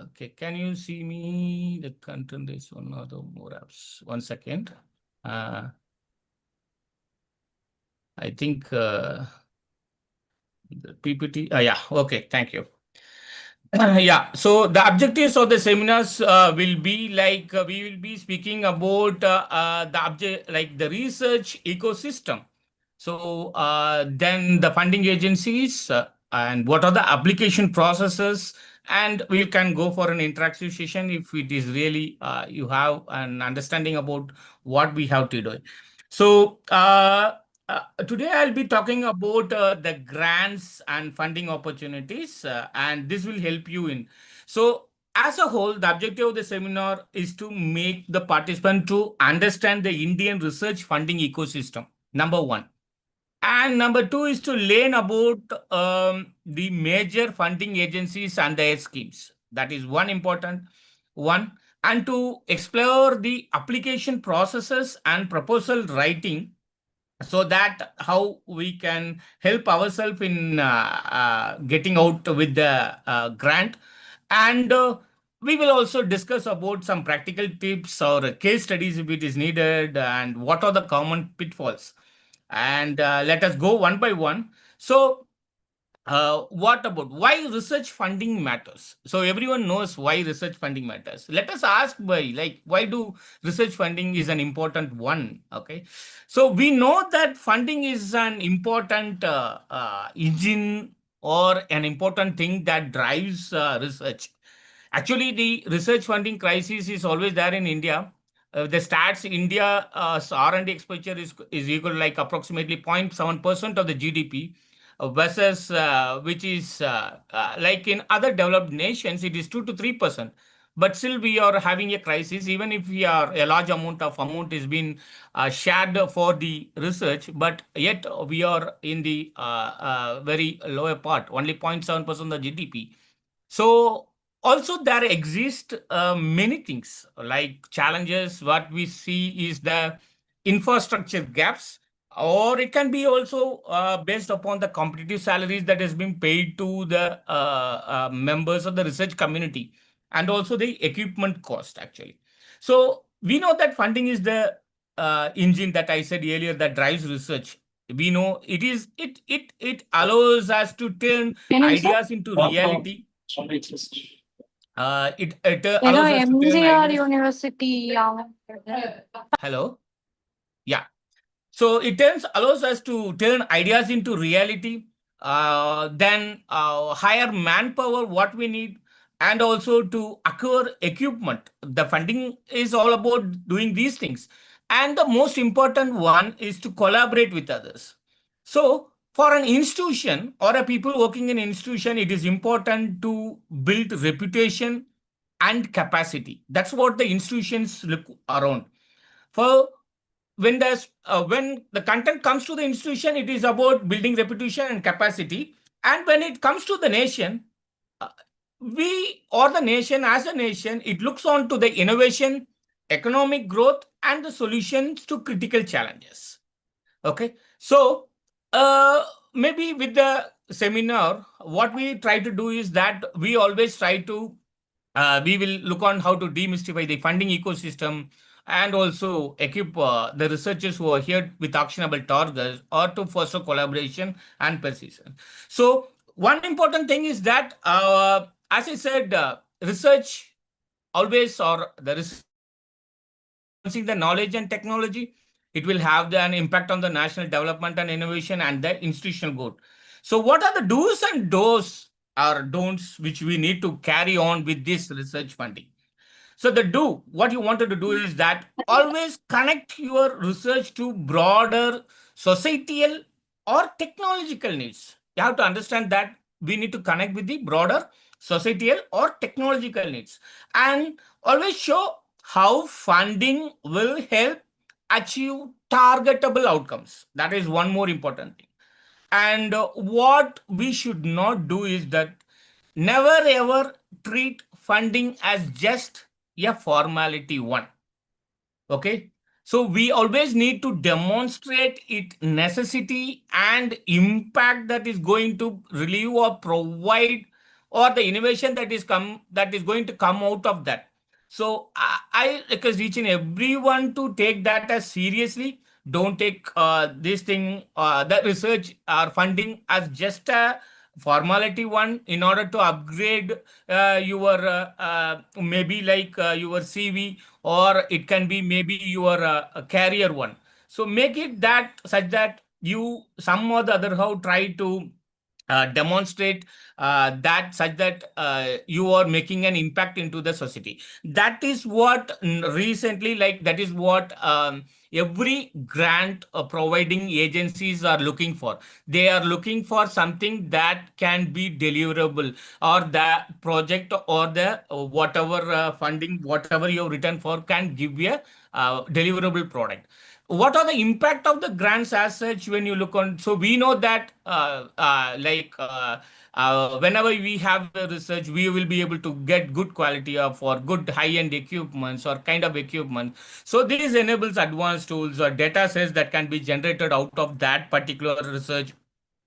Okay, can you see me? The content is one or the more apps. 1 second. I think the PPT. Yeah, okay, thank you. Yeah, so the objectives of the seminars will be like we will be speaking about the object like the research ecosystem. So then the funding agencies and what are the application processes, and we can go for an interactive session if it is really you have an understanding about what we have to do. So today I'll be talking about the grants and funding opportunities, and this will help you in. So as a whole, the objective of the seminar is to make the participant to understand the Indian research funding ecosystem, number one. And number two is to learn about the major funding agencies and their schemes. That is one important one. And to explore the application processes and proposal writing, so that how we can help ourselves in getting out with the grant. And we will also discuss about some practical tips or case studies if it is needed, and what are the common pitfalls. And let us go one by one. So what about why research funding matters? So everyone knows why research funding matters. Let us ask why do research funding is an important one? Okay, so we know that funding is an important engine or an important thing that drives research. Actually, the research funding crisis is always there in India. The stats India R&D expenditure is equal like approximately 0.7% of the GDP, versus which is like in other developed nations it is 2 to 3%. But still we are having a crisis, even if we are a large amount is being shared for the research, but yet we are in the very lower part, only 0.7% of the GDP. So also there exist many things like challenges. What we see is the infrastructure gaps, or it can be also based upon the competitive salaries that has been paid to the members of the research community, and also the equipment cost actually. So we know that funding is the engine that I said earlier that drives research. We know it allows us to turn ideas into reality. It ಏನೋ allows us to turn MGR ideas. University ಯಾವ Hello. Yeah. So it allows us to turn ideas into reality, then hire manpower what we need, and also to acquire equipment. The funding is all about doing these things. And the most important one is to collaborate with others. So for an institution or a people working in an institution, it is important to build reputation and capacity. That's what the institutions look around for. When the content comes to the institution, it is about building reputation and capacity. And when it comes to the nation, uh, we or the nation as a nation, it looks on to the innovation, economic growth, and the solutions to critical challenges. Okay, so maybe with the seminar, what we try to do is that we always try to we will look on how to demystify the funding ecosystem, and also equip the researchers who are here with actionable targets, or to foster collaboration and precision. So one important thing is that, as I said, research always, or the research, the knowledge and technology, it will have an impact on the national development and innovation and the institutional growth. So what are the do's and don'ts or don'ts which we need to carry on with this research funding? So the do, what you wanted to do is that always connect your research to broader societal or technological needs. You have to understand that we need to connect with the broader societal or technological needs, and always show how funding will help achieve targetable outcomes. That is one more important thing. And what we should not do is that never ever treat funding as just a formality one. Okay. So we always need to demonstrate its necessity and impact that is going to relieve or provide or the innovation that is going to come out of that. So I request each and everyone to take that as seriously. Don't take this thing, the research or funding, as just a formality one in order to upgrade your maybe like your CV, or it can be maybe your career one. So make it that such that you some or the other how try to demonstrate that such that you are making an impact into the society. That is what recently, like that is what every grant providing agencies are looking for. They are looking for something that can be deliverable, or the project or the whatever funding, whatever you have written for, can give you a deliverable product. What are the impact of the grants as such when you look on? So we know that whenever we have the research, we will be able to get good quality of or good high-end equipments or kind of equipment. So this enables advanced tools or data sets that can be generated out of that particular research,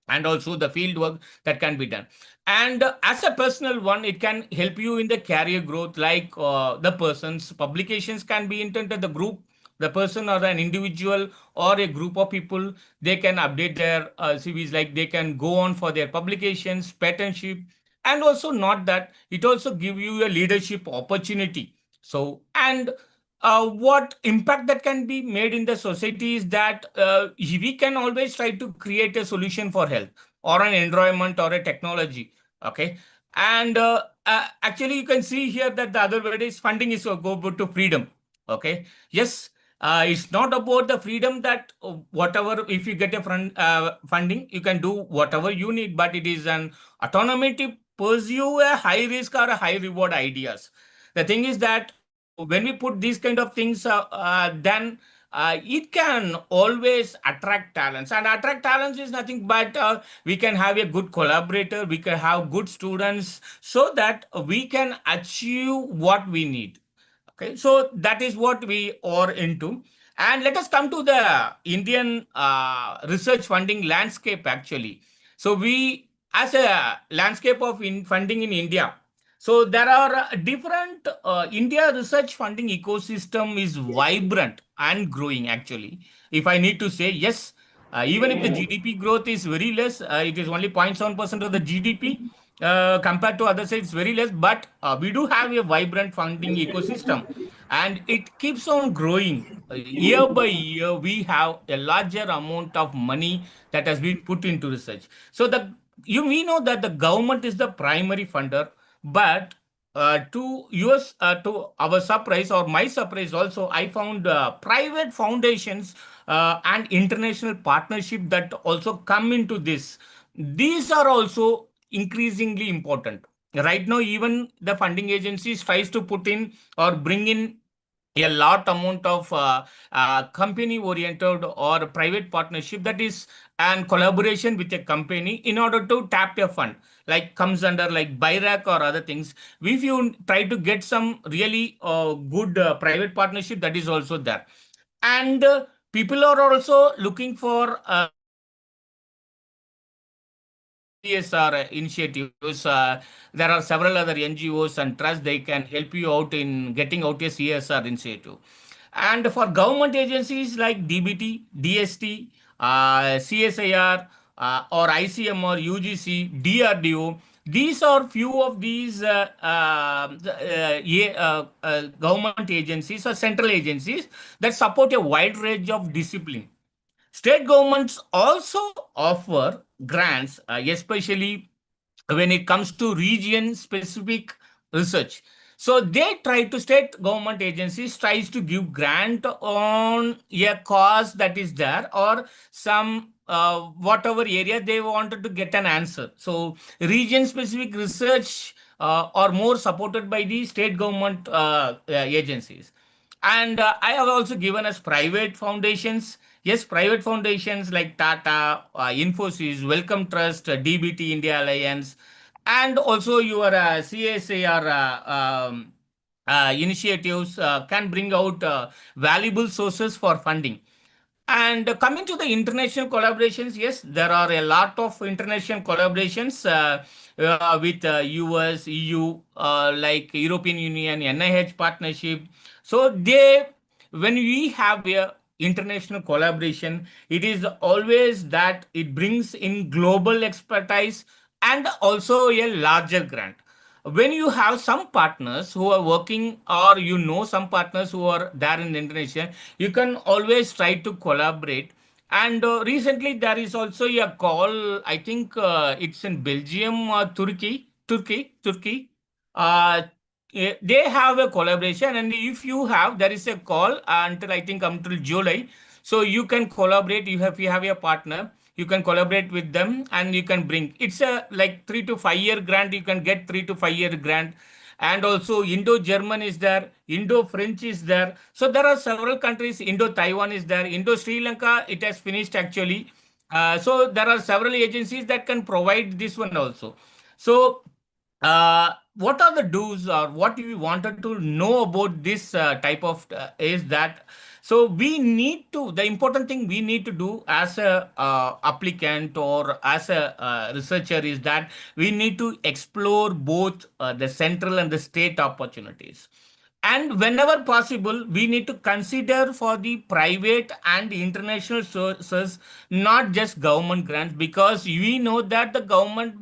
and also the field work that can be done. And as a personal one, it can help you in the career growth, like the person's publications can be intended the group, the person or an individual or a group of people. They can update their CVs, like they can go on for their publications, patentship, and also not that, it also give you a leadership opportunity. So, and what impact that can be made in the society is that we can always try to create a solution for health or an environment or a technology. Okay. And actually, you can see here that the other word is funding is go to freedom. Okay. Yes. It's not about the freedom that whatever, if you get a funding, you can do whatever you need, but it is an autonomy to pursue a high risk or a high reward ideas. The thing is that when we put these kind of things, then it can always attract talents, and attract talents is nothing but we can have a good collaborator, we can have good students, so that we can achieve what we need. Okay, so that is what we are into. And let us come to the Indian research funding landscape actually. So we, as a landscape of funding in India, so there are different India research funding ecosystem is vibrant and growing actually. If I need to say, yes, even if the GDP growth is very less, it is only 0.7% of the GDP. Compared to other sides, very less, but we do have a vibrant funding ecosystem, and it keeps on growing. Year by year, we have a larger amount of money that has been put into research. So we know that the government is the primary funder, but to our surprise or my surprise also, I found private foundations and international partnership that also come into this. These are also increasingly important. Right now, even the funding agencies tries to put in or bring in a lot amount of company oriented or private partnership, that is and collaboration with a company in order to tap a fund, like comes under like BIRAC or other things. If you try to get some really good private partnership, that is also there. And people are also looking for CSR initiatives. There are several other NGOs and trusts, they can help you out in getting out a CSR initiative. And for government agencies like DBT, DST, CSIR, or ICMR, UGC, DRDO, these are few of these government agencies or central agencies that support a wide range of discipline. State governments also offer grants, especially when it comes to region specific research. So they try to, state government agencies tries to give grant on a cause that is there, or some whatever area they wanted to get an answer. So region specific research are more supported by the state government agencies. And I have also given us private foundations. Yes, private foundations like Tata, Infosys, Wellcome Trust, DBT India Alliance, and also your CSAR initiatives can bring out valuable sources for funding. And coming to the international collaborations, yes, there are a lot of international collaborations with US, EU, like European Union, NIH partnership. So when we have a international collaboration, it is always that it brings in global expertise and also a larger grant. When you have some partners who are working, or some partners who are there in Indonesia, you can always try to collaborate. And recently there is also a call, I think it's in Belgium or Turkey. uh, they have a collaboration, and if you have, there is a call until I think until July. So you can collaborate. You have a partner, you can collaborate with them, and you can bring. It's a like 3 to 5 year grant. You can get 3 to 5 year grant. And also Indo-German is there, Indo-French is there. So there are several countries. Indo-Taiwan is there, Indo-Sri Lanka. It has finished actually. So there are several agencies that can provide this one also. So what are the do's, or what we wanted to know about this type of is that, so we need to, the important thing we need to do as a applicant or as a researcher is that we need to explore both the central and the state opportunities. And whenever possible, we need to consider for the private and international sources, not just government grants, because we know that the government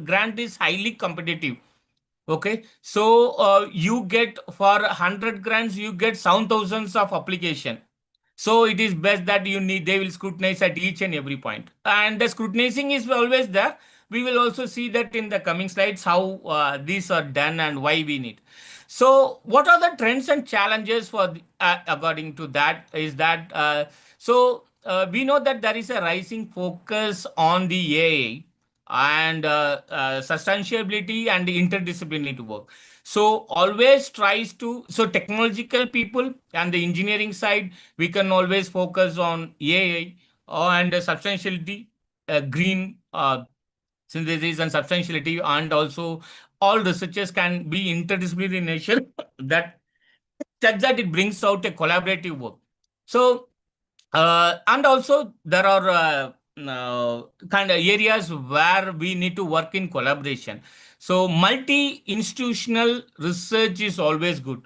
grant is highly competitive. Okay, so you get for 100 grants, you get 7,000 of application. So it is best that they will scrutinize at each and every point. And the scrutinizing is always there. We will also see that in the coming slides how these are done and why we need. So what are the trends and challenges for according to that is that we know that there is a rising focus on the AI and sustainability and interdisciplinary work. So always tries to, so technological people and the engineering side, we can always focus on AI and substantiality, green synthesis and substantiality, and also all researchers can be interdisciplinary in nature that such that it brings out a collaborative work. So and also there are kind of areas where we need to work in collaboration. So multi-institutional research is always good.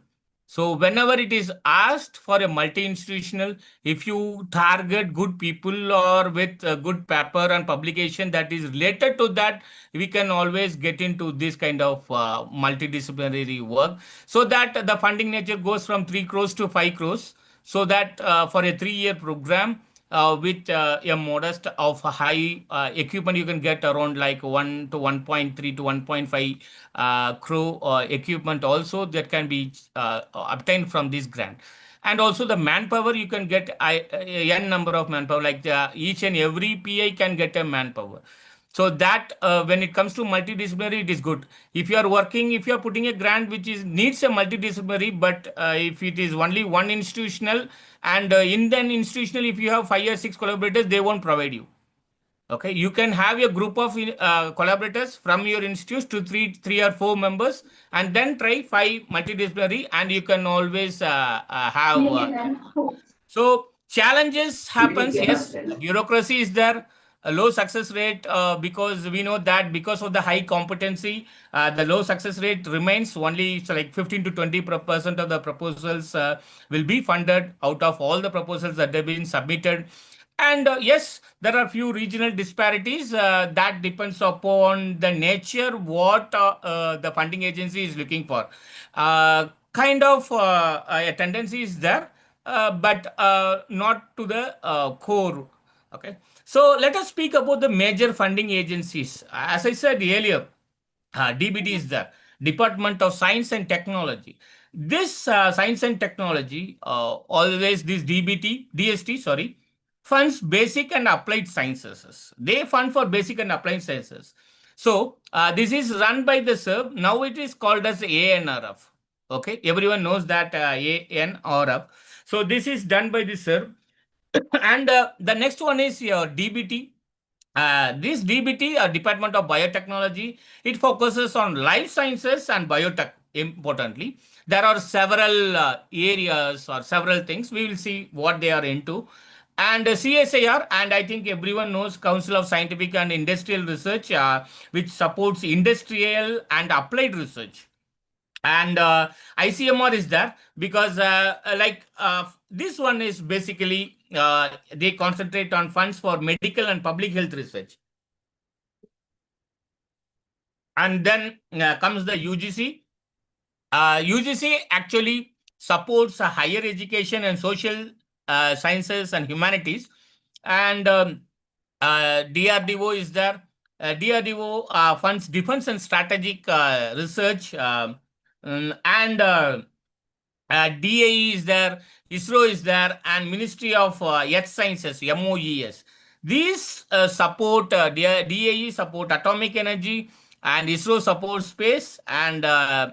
So whenever it is asked for a multi-institutional, if you target good people or with a good paper and publication that is related to that, we can always get into this kind of multidisciplinary work, so that the funding nature goes from 3 crores to 5 crores. So that for a 3 year program with a modest of high equipment, you can get around like 1 to 1.3 to 1.5 crore equipment also that can be obtained from this grant. And also the manpower, you can get n number of manpower, like each and every PI can get a manpower. So that when it comes to multidisciplinary, it is good. If you are working, if you are putting a grant which is needs a multidisciplinary, but if it is only one institutional, and in then institutional, if you have 5 or 6 collaborators, they won't provide you. Okay, you can have a group of collaborators from your institute to three or four members, and then try 5 multidisciplinary, and you can always have. So challenges happens. Yes, bureaucracy is there. A low success rate because we know that because of the high competency, the low success rate remains only. So like 15 to 20% of the proposals will be funded out of all the proposals that have been submitted. And yes, there are few regional disparities that depends upon the nature what the funding agency is looking for. Kind of a tendency is there, but not to the core. Okay, so let us speak about the major funding agencies. As I said earlier, DBT is the Department of Science and Technology. This science and technology, always this DST, sorry, funds basic and applied sciences. They fund for basic and applied sciences. So this is run by the SERB. Now it is called as ANRF. Okay, everyone knows that ANRF. So this is done by the SERB. And the next one is your DBT. This DBT, Department of Biotechnology, it focuses on life sciences and biotech. Importantly, there are several areas or several things. We will see what they are into. And CSIR, and I think everyone knows Council of Scientific and Industrial Research, which supports industrial and applied research. And ICMR is there because this one is basically they concentrate on funds for medical and public health research. And then comes the UGC. UGC actually supports higher education and social sciences and humanities. And DRDO is there. DRDO funds defense and strategic research. And DAE is there, ISRO is there, and Ministry of Earth Sciences, MOES. These support, DAE support atomic energy, and ISRO supports space, and uh,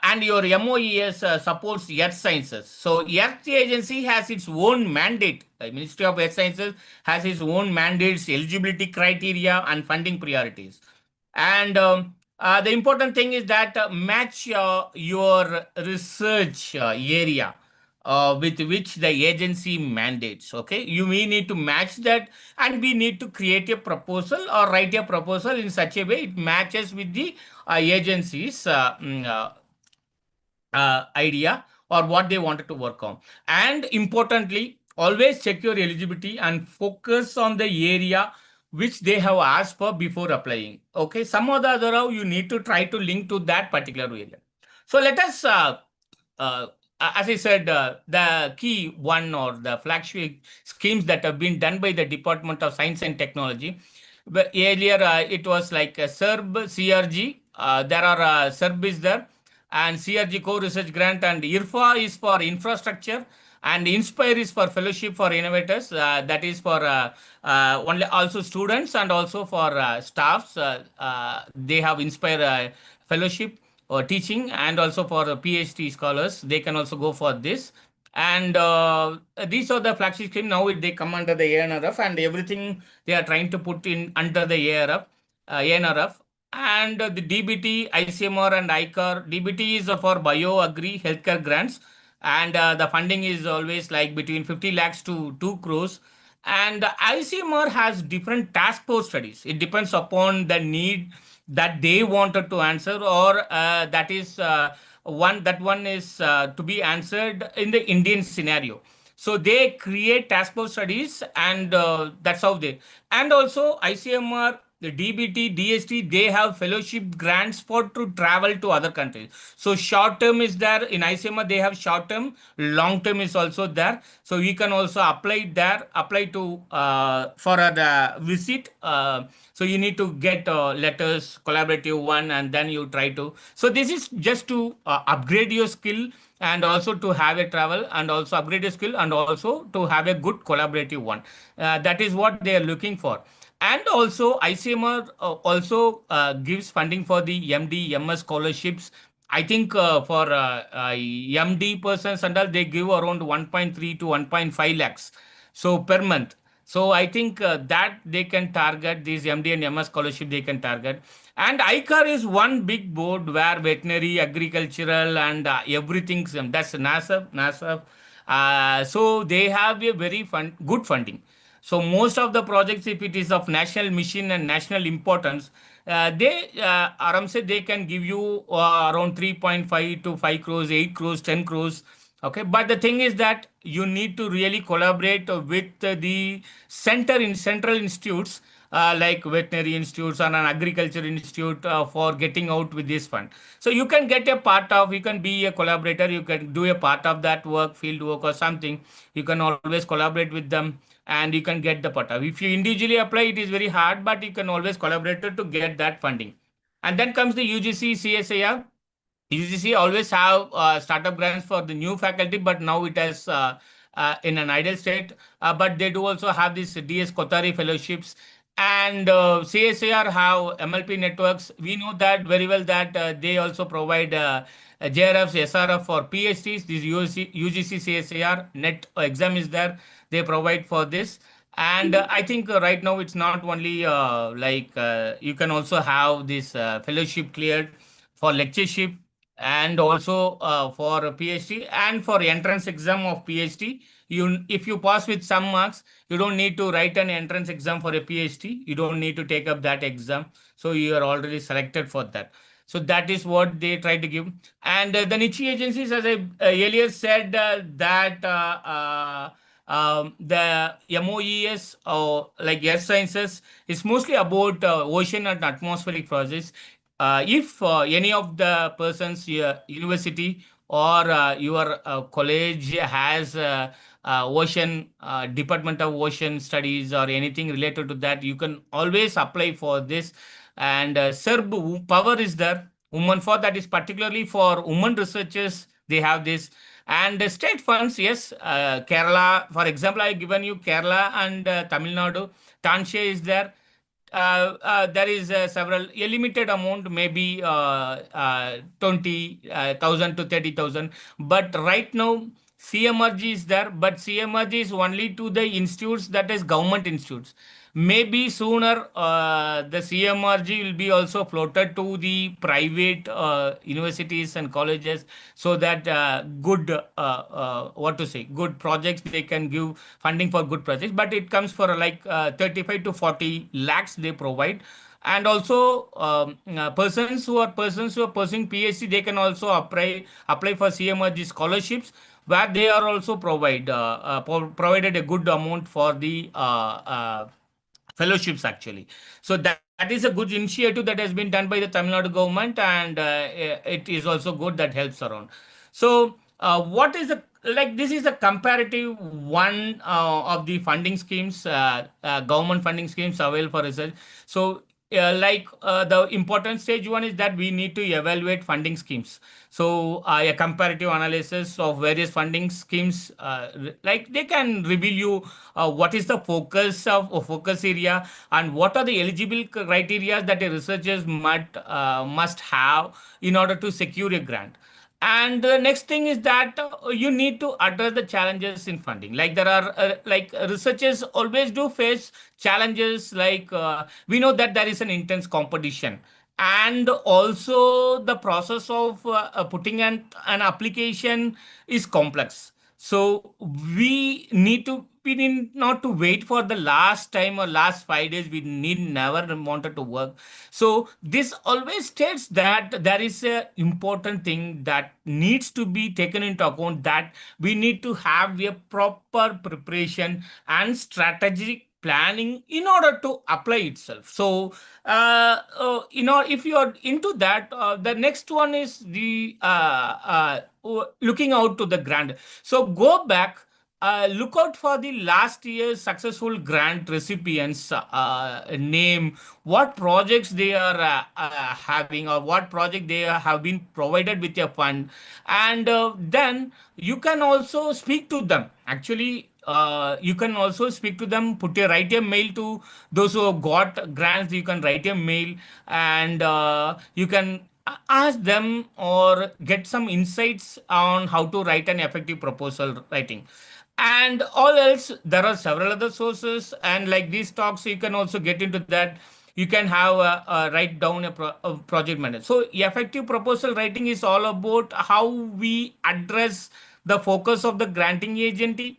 and your MOES supports Earth Sciences. So Earth Agency has its own mandate. The Ministry of Earth Sciences has its own mandates, eligibility criteria, and funding priorities. And the important thing is that match your research area with which the agency mandates. Okay, you may need to match that, and we need to create a proposal or write a proposal in such a way it matches with the agency's idea or what they wanted to work on. And importantly, always check your eligibility and focus on the area which they have asked for before applying. Okay, some or the other how you need to try to link to that particular area. So let us, uh, as I said, the key one or the flagship schemes that have been done by the Department of Science and Technology. But earlier, it was like a SERB, CRG. There are SERB is there, and CRG co-research grant, and IRFA is for infrastructure, and Inspire is for fellowship for innovators. That is for only also students and also for staffs. They have Inspire fellowship or teaching, and also for PhD scholars, they can also go for this. And these are the flagship scheme. Now they come under the ANRF, and everything they are trying to put in under the ANRF. And the DBT, ICMR, and ICAR. DBT is for bio, agri, healthcare grants, and the funding is always like between 50 lakhs to 2 crores. And ICMR has different task force studies. It depends upon the need that they wanted to answer, or that one is to be answered in the Indian scenario. So they create task force studies, and that's how they. And also ICMR, the DBT, DST, they have fellowship grants for to travel to other countries. So short term is there in ICMR. They have short term, long term is also there. So you can also apply there, apply to for a visit. So you need to get letters, collaborative one, and then you try to. So this is just to upgrade your skill, and also to have a travel, and also upgrade your skill, and also to have a good collaborative one. That is what they are looking for. And also ICMR also gives funding for the MD, MS scholarships. I think for MD persons and all, they give around 1.3 to 1.5 lakhs. So per month. So I think that they can target these MD and MS scholarship, they can target. And ICAR is one big board where veterinary, agricultural, and everything. That's NASA. So they have a very good funding. So most of the projects, if it is of national mission and national importance, they Aram said they can give you around 3.5 to 5 crores, 8 crores, 10 crores. Okay, but the thing is that you need to really collaborate with the central institutes like veterinary institutes and an agriculture institute for getting out with this fund. So you can get a part of, you can be a collaborator, you can do a part of that work, field work or something. You can always collaborate with them, and you can get the part of. If you individually apply, it is very hard, but you can always collaborate to get that funding. And then comes the UGC, CSIR. UGC always have startup grants for the new faculty, but now it has in an ideal state. But they do also have this DS Kothari fellowships, and CSIR have MLP networks. We know that very well that they also provide JRFs, SRF for PhDs. This UGC CSIR net exam is there. They provide for this. And I think right now it's not only you can also have this fellowship cleared for lectureship, and also for a PhD and for entrance exam of PhD. If you pass with some marks, you don't need to write an entrance exam for a PhD. You don't need to take up that exam. So you are already selected for that. So that is what they try to give. And the niche agencies, as I earlier said, that the MOES, or like Earth Sciences, is mostly about ocean and atmospheric process. If any of the persons, your university or your college has ocean department of ocean studies or anything related to that, you can always apply for this. And SERB power is there. Women for that is particularly for women researchers. They have this. And state funds, yes, Kerala, for example, I given you Kerala and Tamil Nadu. Tanshe is there. There is several a limited amount, maybe 20,000 to 30,000. But right now, CMRG is there, but CMRG is only to the institutes, that is government institutes. Maybe sooner the CMRG will be also floated to the private universities and colleges, so that good what to say, good projects, they can give funding for good projects. But it comes for like 35 to 40 lakhs they provide. And also persons who are pursuing PhD, they can also apply for CMRG scholarships, where they are also provided a good amount for the fellowships actually. So that is a good initiative that has been done by the Tamil Nadu government, and it is also good, that helps around. So what is the, like, this is a comparative one of the funding schemes, government funding schemes available for research. So the important stage one is that we need to evaluate funding schemes. So a comparative analysis of various funding schemes, like they can reveal you what is the focus of focus area, and what are the eligible criteria that a researchers must have in order to secure a grant. And the next thing is that you need to address the challenges in funding. Like there are like researchers always do face challenges, like we know that there is an intense competition, and also the process of putting an application is complex. So we need not to wait for the last time or last 5 days. We need never wanted to work. So this always states that there is a important thing that needs to be taken into account, that we need to have a proper preparation and strategic planning in order to apply itself. So if you are into that, the next one is the looking out to the grant. So go back, look out for the last year's successful grant recipients name, what projects they are having, or what project they have been provided with a fund. And then you can also speak to them. Actually, you can also speak to them, write a mail to those who have got grants. You can write a mail, and you can ask them or get some insights on how to write an effective proposal writing. And all else, there are several other sources, and like these talks, you can also get into that. You can have write down a project manager. So effective proposal writing is all about how we address the focus of the granting agency,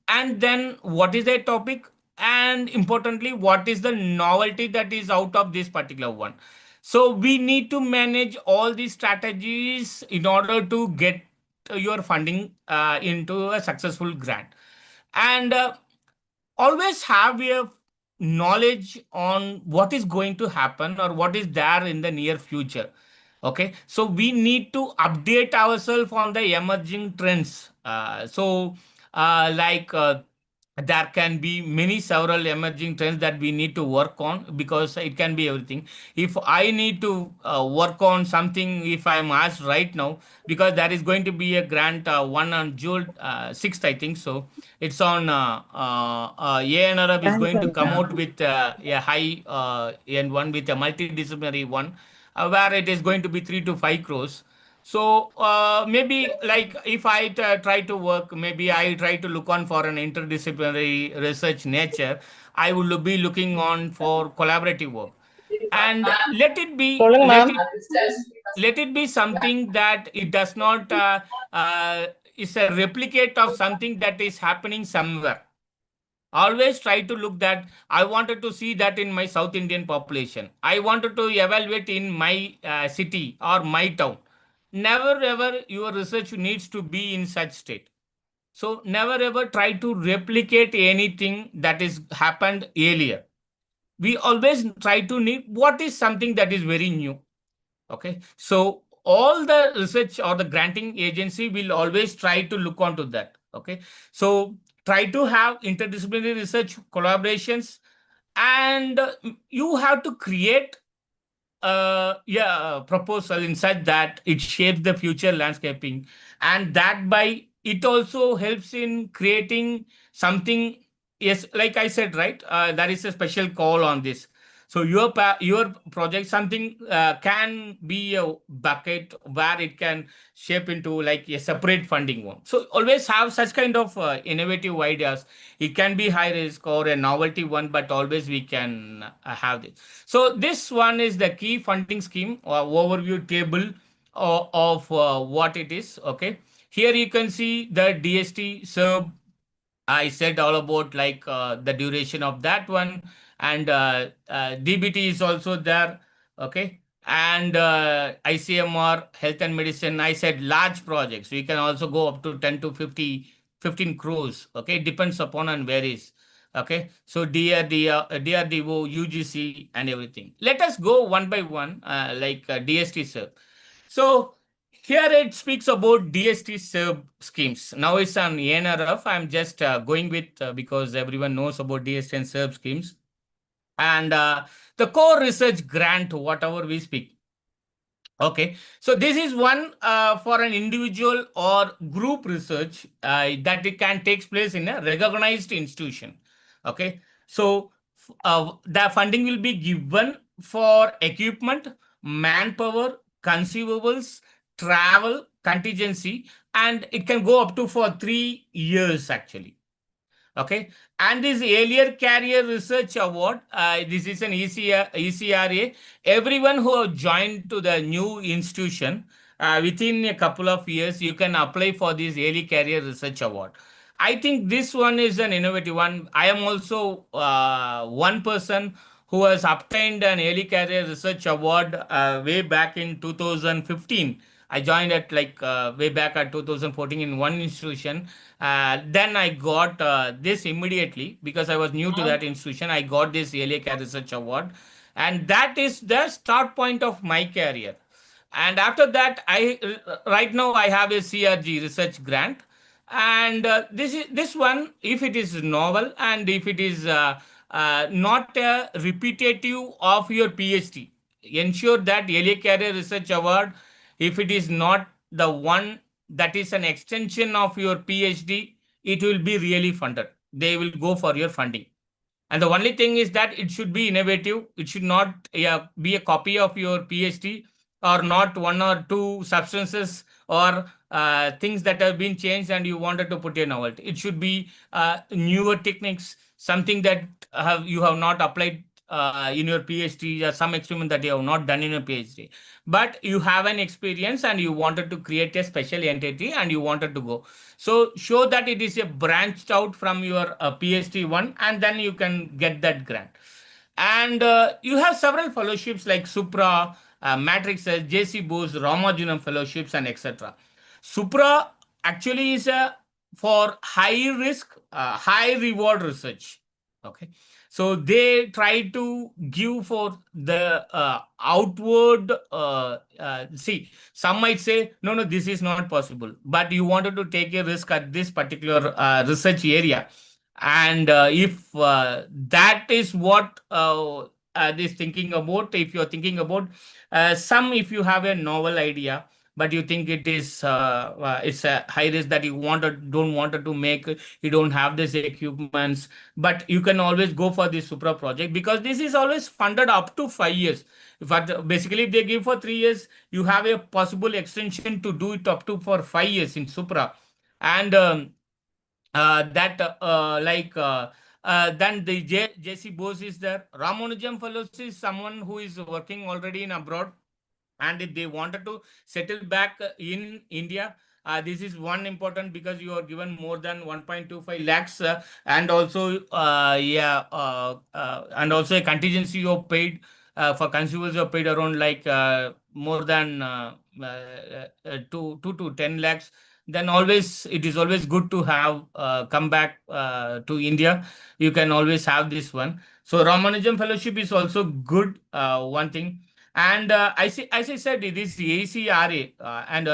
and then what is their topic, and importantly, what is the novelty that is out of this particular one. So we need to manage all these strategies in order to get your funding into a successful grant. And always have a knowledge on what is going to happen or what is there in the near future. Okay, so we need to update ourselves on the emerging trends. There can be many several emerging trends that we need to work on, because it can be everything. If I need to work on something, if I'm asked right now, because there is going to be a grant one on June 6th, I think so. It's on ANRF is going to come out with a high end one, with a multidisciplinary one, where it is going to be 3 to 5 crores. So maybe like if I try to work, maybe I try to look on for an interdisciplinary research nature, I will be looking on for collaborative work. And let it be, சொல்லுங்க let ma'am. it, let it be something that it does not is a replicate of something that is happening somewhere. Always try to look that I wanted to see that in my South Indian population. I wanted to evaluate in my city or my town. Never ever your research needs to be in such state. So never ever try to replicate anything that is happened earlier. We always try to need what is something that is very new. Okay, so all the research or the granting agency will always try to look onto that. Okay, so try to have interdisciplinary research collaborations, and you have to create proposal in such that it shapes the future landscaping, and that by it also helps in creating something. Yes, like I said, right, there is a special call on this. So your project something can be a bucket where it can shape into like a separate funding one. So always have such kind of innovative ideas. It can be high risk or a novelty one, but always we can have this. So this one is the key funding scheme overview table of what it is. Okay, here you can see the DST SERB. I said all about like the duration of that one, and DBT is also there. Okay, and ICMR health and medicine. I said large projects. We can also go up to 10 to 50, 15 crores. Okay, depends upon and varies. Okay, so DRDO, UGC, and everything. Let us go one by one, like DST sir. So here it speaks about DST SERB schemes. Now it's on NRF. I'm just going with because everyone knows about DST and SERB schemes. And the core research grant, whatever we speak. Okay, so this is one for an individual or group research that it can take place in a recognized institution. Okay, so the funding will be given for equipment, manpower, consumables, travel, contingency, and it can go up to for 3 years actually. Okay, and this earlier career research award, this is an ECRA. Everyone who have joined to the new institution within a couple of years, you can apply for this early career research award. I think this one is an innovative one. I am also one person who has obtained an early career research award way back in 2015. I joined at like way back at 2014 in one institution. Then I got this immediately because I was new to that institution. I got this early career research award, and that is the start point of my career. And after that, I right now I have a CRG research grant, and this one, if it is novel and if it is not a repetitive of your PhD, ensure that early career research award, if it is not the one that is an extension of your PhD, it will be really funded. They will go for your funding. And the only thing is that it should be innovative. It should not be a copy of your PhD, or not one or two substances or things that have been changed and you wanted to put a novelty. It should be newer techniques, something that you have not applied in your PhD, or some experiment that you have not done in your PhD. But you have an experience and you wanted to create a special entity and you wanted to go. So show that it is a branched out from your PhD one, and then you can get that grant. And you have several fellowships like Supra, Matrixes, JC Bose, Ramanujan fellowships, and etc. Supra actually is a for high risk, high reward research. Okay, so they try to give for the outward. See, some might say, no, no, this is not possible, but you wanted to take a risk at this particular research area, and if that is what is thinking about, if you're thinking about some, if you have a novel idea but you think it is it's a high risk that you don't wanted to make, you don't have this equipments, but you can always go for this Supra project because this is always funded up to 5 years. But basically if they give for 3 years, you have a possible extension to do it up to for 5 years in Supra. And that like then the JC Bose is there. Ramanujan Fellows is someone who is working already in abroad. And if they wanted to settle back in India, this is one important, because you are given more than 1.25 lakhs, and also and also a contingency you paid for consumers. You paid around like more than 2 to 10 lakhs. Then always it is always good to have come back to India. You can always have this one. So Ramanujan Fellowship is also good, one thing. And as I said, it is ACRA, and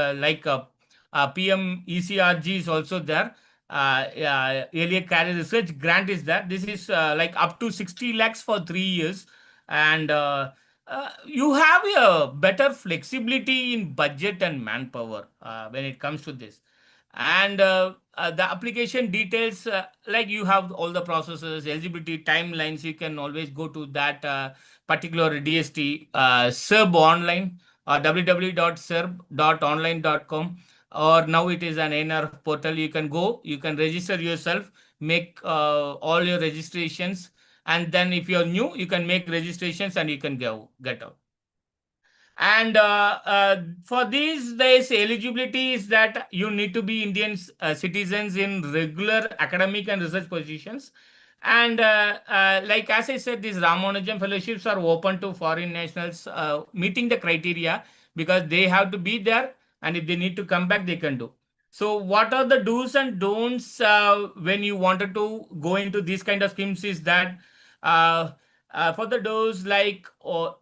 PM ECRG is also there. Earlier career research grant is there. This is like up to 60 lakhs for 3 years. And you have a better flexibility in budget and manpower when it comes to this. And the application details, like you have all the processes, eligibility, timelines. You can always go to that particular DST, SERB online, or www.serb.online.com, or now it is an NR portal. You can go, you can register yourself, make all your registrations, and then if you're new, you can make registrations and you can go get out. And for these days, eligibility is that you need to be Indian citizens in regular academic and research positions. And like as I said, these Ramanujan fellowships are open to foreign nationals meeting the criteria, because they have to be there, and if they need to come back, they can do. So what are the do's and don'ts when you wanted to go into these kind of schemes is that uh, for the do's, like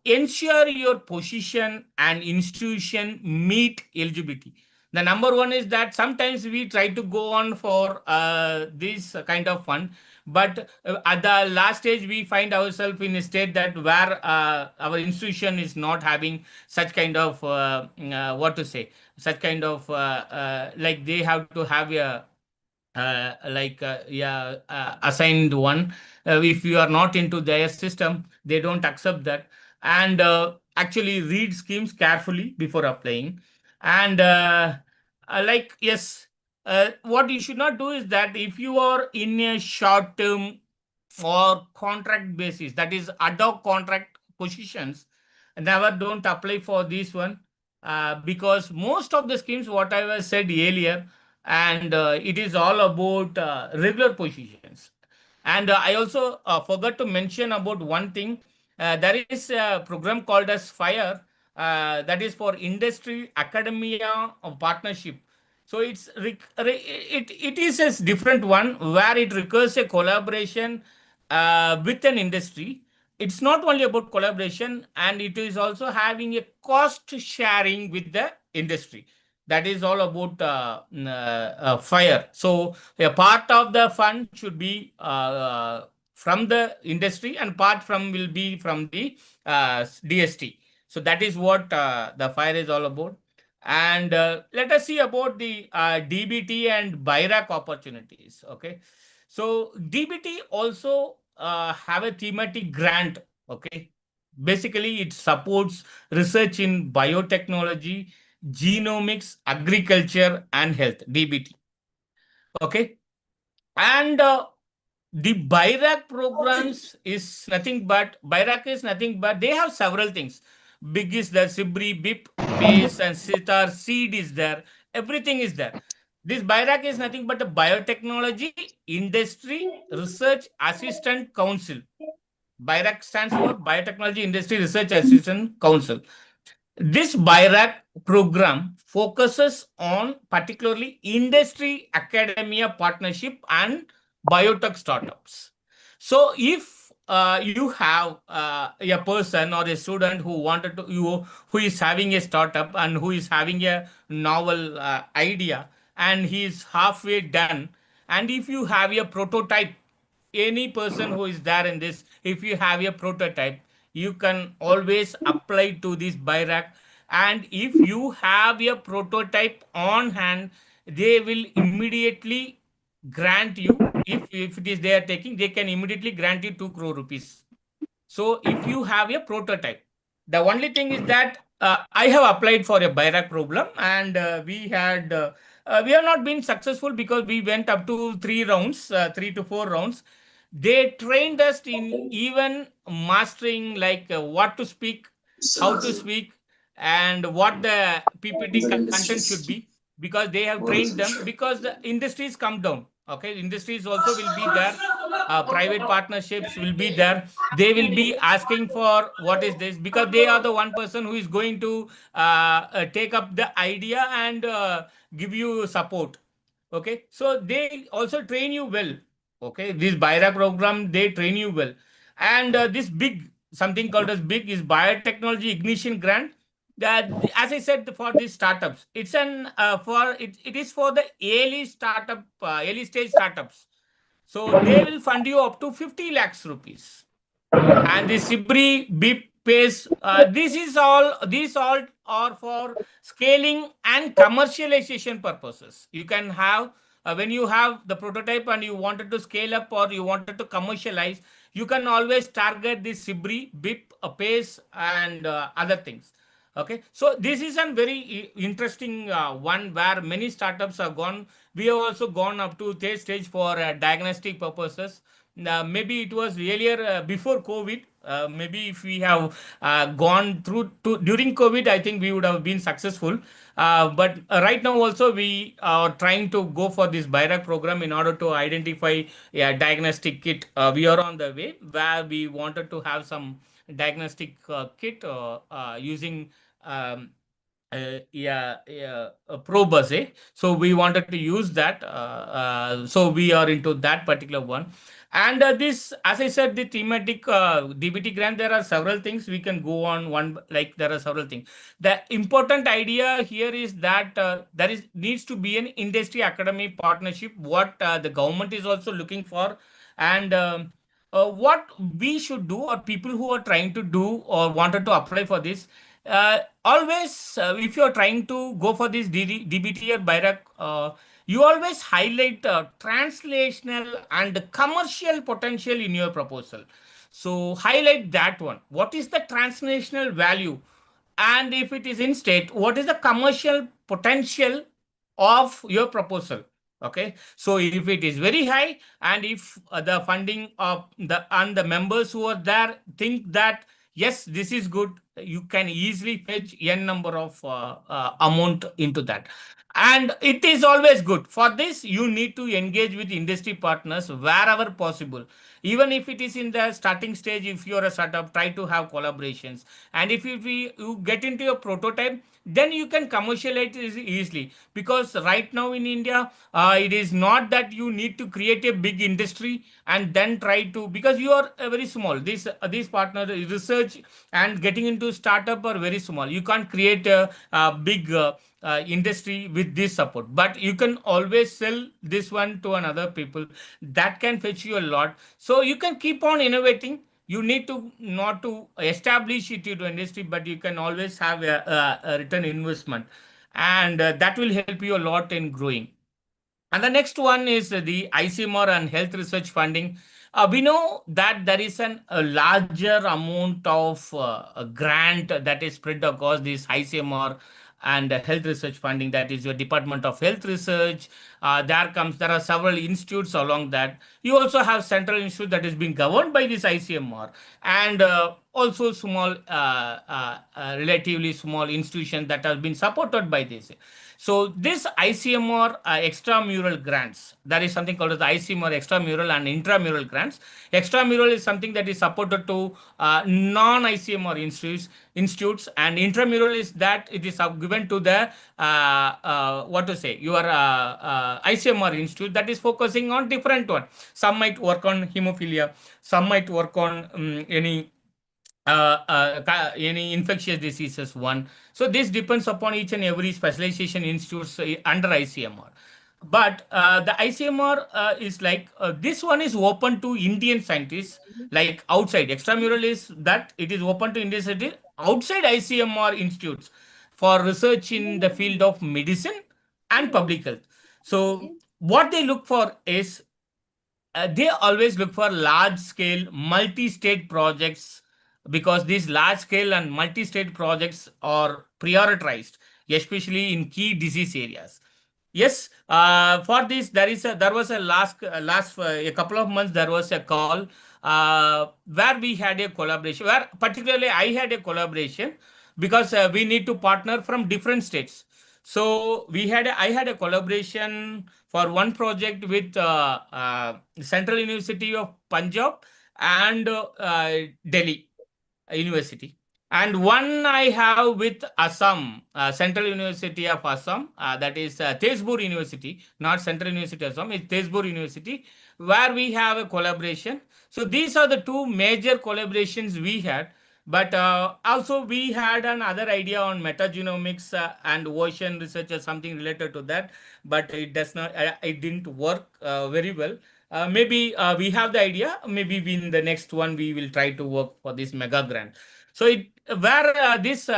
ensure your position and institution meet eligibility. The number one is that sometimes we try to go on for this kind of fund, but at the last stage we find ourselves in a state that where our institution is not having such kind of what to say, such kind of like they have to have a assigned one. If you are not into their system, they don't accept that. And actually read schemes carefully before applying. And yes, what you should not do is that if you are in a short term or contract basis, that is ad hoc contract positions, never don't apply for this one, because most of the schemes, what I was said earlier, and it is all about regular positions. And I also forgot to mention about one thing. There is a program called as FIRE, that is for industry academia partnership. So it is a different one where it requires a collaboration with an industry. It's not only about collaboration, and it is also having a cost sharing with the industry. That is all about FIRE. So a part of the fund should be from the industry, and part from will be from the DST. So that is what the FIRE is all about. And let us see about the DBT and BIRAC opportunities. Okay. So DBT also have a thematic grant. Okay. Basically, it supports research in biotechnology, genomics, agriculture, and health. DBT. Okay. And the BIRAC programs is nothing but, BIRAC is nothing but, they have several things. Big is there, SIBRI, BIP, PACE, and SITAR, SEED is there. Everything is there. This BIRAC is nothing but a Biotechnology Industry Research Assistant Council. BIRAC stands for Biotechnology Industry Research Assistant Council. This BIRAC program focuses on particularly industry academia partnership and biotech startups. So if you have a person or a student who is having a startup and who is having a novel idea, and he is halfway done, and if you have a prototype, any person who is there in this, if you have a prototype, you can always apply to this BIRAC. And if you have a prototype on hand, they will immediately grant you, if it is they are taking, they can immediately grant you 2 crore rupees. So if you have a prototype, the only thing is that I have applied for a BIRAC program, and we have not been successful because we went up to 3 rounds, 3 to 4 rounds. They trained us in even mastering like what to speak, how to speak, and what the PPT user content should industries. be, because they have What trained is them, sure. because the industries come down. Okay, industries also will be there. Private partnerships will be there. They will be asking for what is this, because they are the one person who is going to take up the idea and give you support. Okay, so they also train you well. Okay, this BIRA program, they train you well. And this big, something called as big, is biotechnology ignition grant. That, as I said, for these startups, it's an for it, it is for the early startup, early stage startups. So they will fund you up to 50 lakhs rupees. And the Sibri BIP pays, these all are for scaling and commercialization purposes. You can have, when you have the prototype and you wanted to scale up or you wanted to commercialize, you can always target the Sibri BIP pays and other things. Okay, so this is a very interesting one where many startups have gone. We have also gone up to third stage for diagnostic purposes. Maybe it was earlier, before COVID. Maybe if we have gone through to during COVID, I think we would have been successful. But right now also we are trying to go for this BIRAC program in order to identify a diagnostic kit. We are on the way where we wanted to have some diagnostic kit using um, a probus, eh? So we wanted to use that. So we are into that particular one. And this, as I said, the thematic DBT grant, there are several things we can go on one, like there are several things. The important idea here is that there is needs to be an industry academy partnership, what the government is also looking for. And what we should do, or people who are trying to do or wanted to apply for this, always, if you're trying to go for this DBT or BIRAC, you always highlight translational and commercial potential in your proposal. So highlight that one. What is the translational value? And if it is in state, what is the commercial potential of your proposal? Okay, so if it is very high, and if the funding of the and the members who are there think that yes, this is good, you can easily fetch n number of amount into that. And it is always good. For this, you need to engage with industry partners wherever possible. Even if it is in the starting stage, if you are a startup, try to have collaborations. And if you get into a prototype, then you can commercialize it easily. Because right now in India, it is not that you need to create a big industry and then try to, because you are very small. These partner research and getting into startup are very small. You can't create a big industry with this support, but you can always sell this one to another people. That can fetch you a lot. So you can keep on innovating. You need to not to establish it into industry, but you can always have a return investment, and that will help you a lot in growing. And the next one is the ICMR and health research funding. We know that there is a larger amount of a grant that is spread across this ICMR and health research funding. That is your Department of Health Research. There are several institutes along that. You also have central institute that is being governed by this ICMR, and also small, relatively small institutions that have been supported by this. So this ICMR extramural grants, there is something called as the ICMR extramural and intramural grants. Extramural is something that is supported to non-ICMR institutes, and intramural is that it is given to the what to say, your ICMR institute that is focusing on different one. Some might work on hemophilia, some might work on any any infectious diseases one. So this depends upon each and every specialization institutes under ICMR. But the ICMR is like, this one is open to Indian scientists, like outside. Extramural is that it is open to Indian scientists outside ICMR institutes for research in the field of medicine and public health. So what they look for is, they always look for large scale multi-state projects, because these large scale and multi-state projects are prioritized, especially in key disease areas. Yes, for this there was a last a couple of months there was a call where we had a collaboration, where particularly I had a collaboration because we need to partner from different states. So I had a collaboration for one project with Central University of Punjab and Delhi University. And one I have with Assam, Central University of Assam, that is Tezpur University, not Central University of Assam, it's Tezpur University, where we have a collaboration. So these are the two major collaborations we had. But also we had another idea on metagenomics and ocean research or something related to that, but it didn't work very well. Maybe we have the idea. Maybe in the next one we will try to work for this mega grant. So where this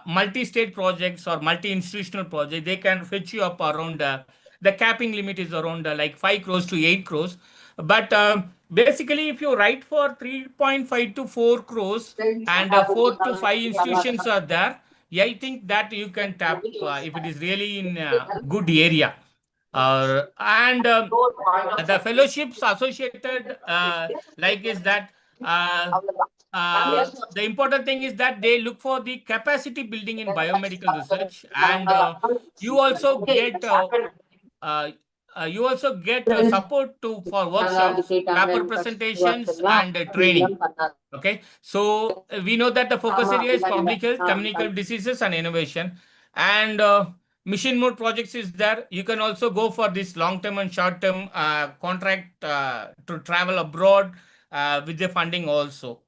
multi-state projects or multi-institutional projects, they can fetch you up around the capping limit is around like 5 crores to 8 crores. But basically, if you write for 3.5 to 4 crores and 4 to 5 institutions are there, yeah, I think that you can tap if it is really in a good area. And the fellowships associated like is that the important thing is that they look for the capacity building in biomedical research, and you also get uh, support for workshops, paper presentations, and training. Okay, so we know that the focus area is public health, communicable diseases, and innovation. And mission mode projects is there. You can also go for this long-term and short-term contract to travel abroad with the funding also.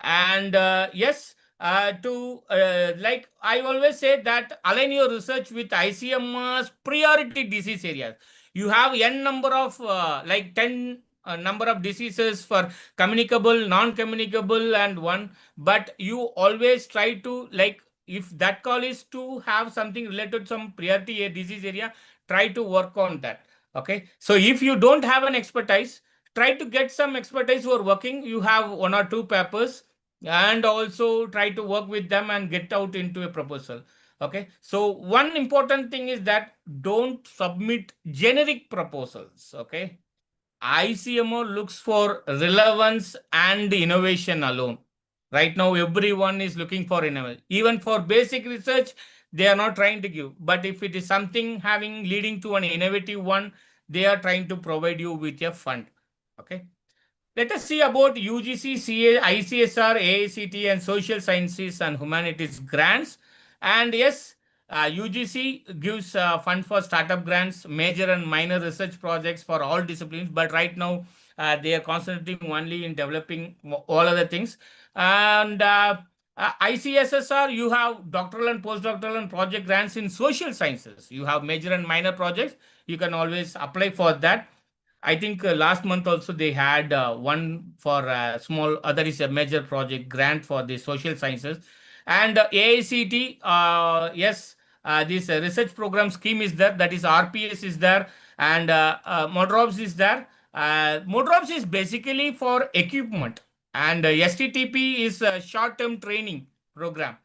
And yes, like I always say that align your research with ICMR's priority disease areas. You have n number of like 10 number of diseases for communicable, non-communicable, and one. But you always try to, like, if that call is to have something related to some priority disease area, try to work on that. Okay. So if you don't have an expertise, try to get some expertise who are working. You have one or two papers, and also try to work with them and get out into a proposal. Okay. So one important thing is that don't submit generic proposals. Okay. ICMO looks for relevance and innovation alone. Right now, everyone is looking for innovation. Even for basic research, they are not trying to give. But if it is something leading to an innovative one, they are trying to provide you with a fund. Okay. Let us see about UGC, CA, ICSR, AICT, and Social Sciences and Humanities grants. And yes, UGC gives fund for startup grants, major and minor research projects for all disciplines. But right now, they are concentrating only in developing all other things. And ICSSR, you have doctoral and postdoctoral and project grants in social sciences. You have major and minor projects. You can always apply for that. I think last month also they had one for small, other is a major project grant for the social sciences. And AICT, yes, this research program scheme is there, that is RPS is there, and MODROPS is there. MODROPS is basically for equipment, and STTP is a short-term training program.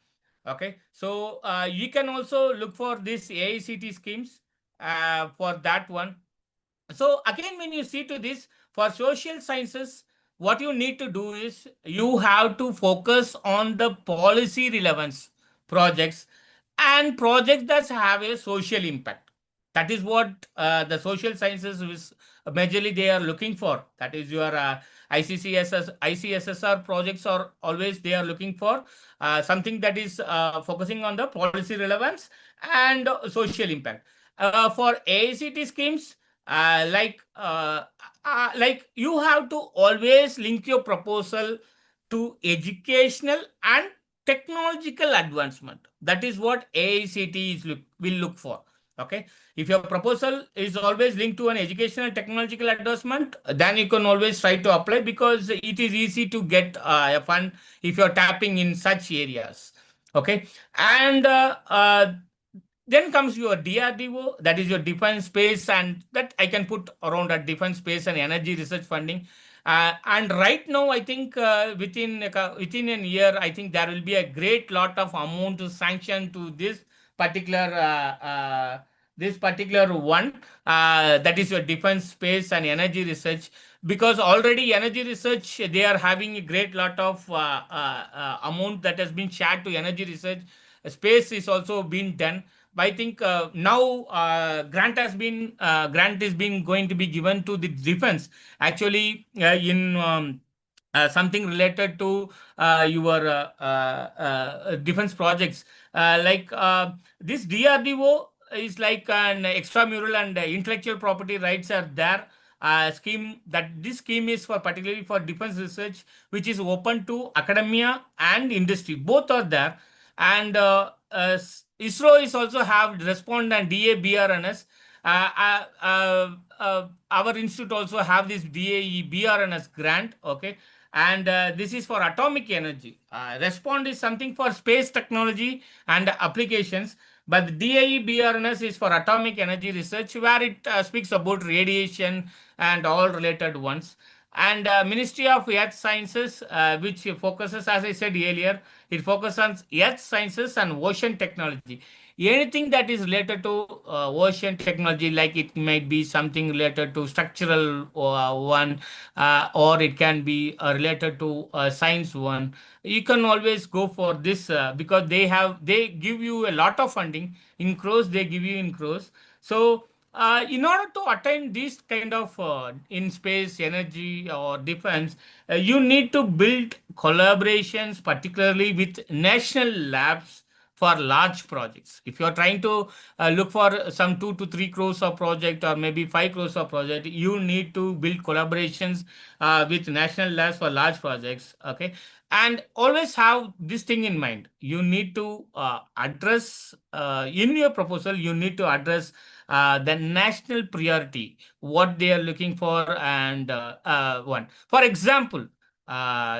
Okay, so you can also look for this AICT schemes for that one. So again, when you see to this, for social sciences, what you need to do is you have to focus on the policy relevance projects and projects that have a social impact. That is what the social sciences is majorly they are looking for. That is your ICSSR projects are always they are looking for something that is focusing on the policy relevance and social impact. For AICT schemes, like you have to always link your proposal to educational and technological advancement. That is what AICT will look for. Okay. If your proposal is always linked to an educational and technological advancement, then you can always try to apply, because it is easy to get a fund if you're tapping in such areas. Okay. And then comes your DRDO, that is your defense space, and that I can put around at defense space and energy research funding. And right now, I think within a year, I think there will be a great lot of amount to sanction to particular this particular one, that is your defense space and energy research. because already energy research, they are having a great lot of amount that has been shared to energy research. Space is also being done. But I think now grant is being going to be given to the defense. Actually, in something related to your defense projects, like this DRDO is like an extramural and intellectual property rights are there. Scheme that this scheme is for particularly for defense research, which is open to academia and industry. Both are there, and ISRO is also have respond and DABRNS. Our institute also have this DAE BRNS grant. Okay, and this is for atomic energy. Respond is something for space technology and applications, but the DAE BRNS is for atomic energy research, where it speaks about radiation and all related ones. And Ministry of Earth Sciences, which focuses, as I said earlier, it focuses on earth sciences and ocean technology. Anything that is related to ocean technology, like it might be something related to structural one, or it can be related to science one. You can always go for this because they give you a lot of funding in crores. They give you in crores. So in order to attain this kind of in space energy or defense, you need to build collaborations, particularly with national labs for large projects. If you are trying to look for some 2 to 3 crores of project, or maybe 5 crores of project, you need to build collaborations with national labs for large projects. Okay, and always have this thing in mind. You need to address in your proposal. You need to address the national priority, what they are looking for, and one. For example,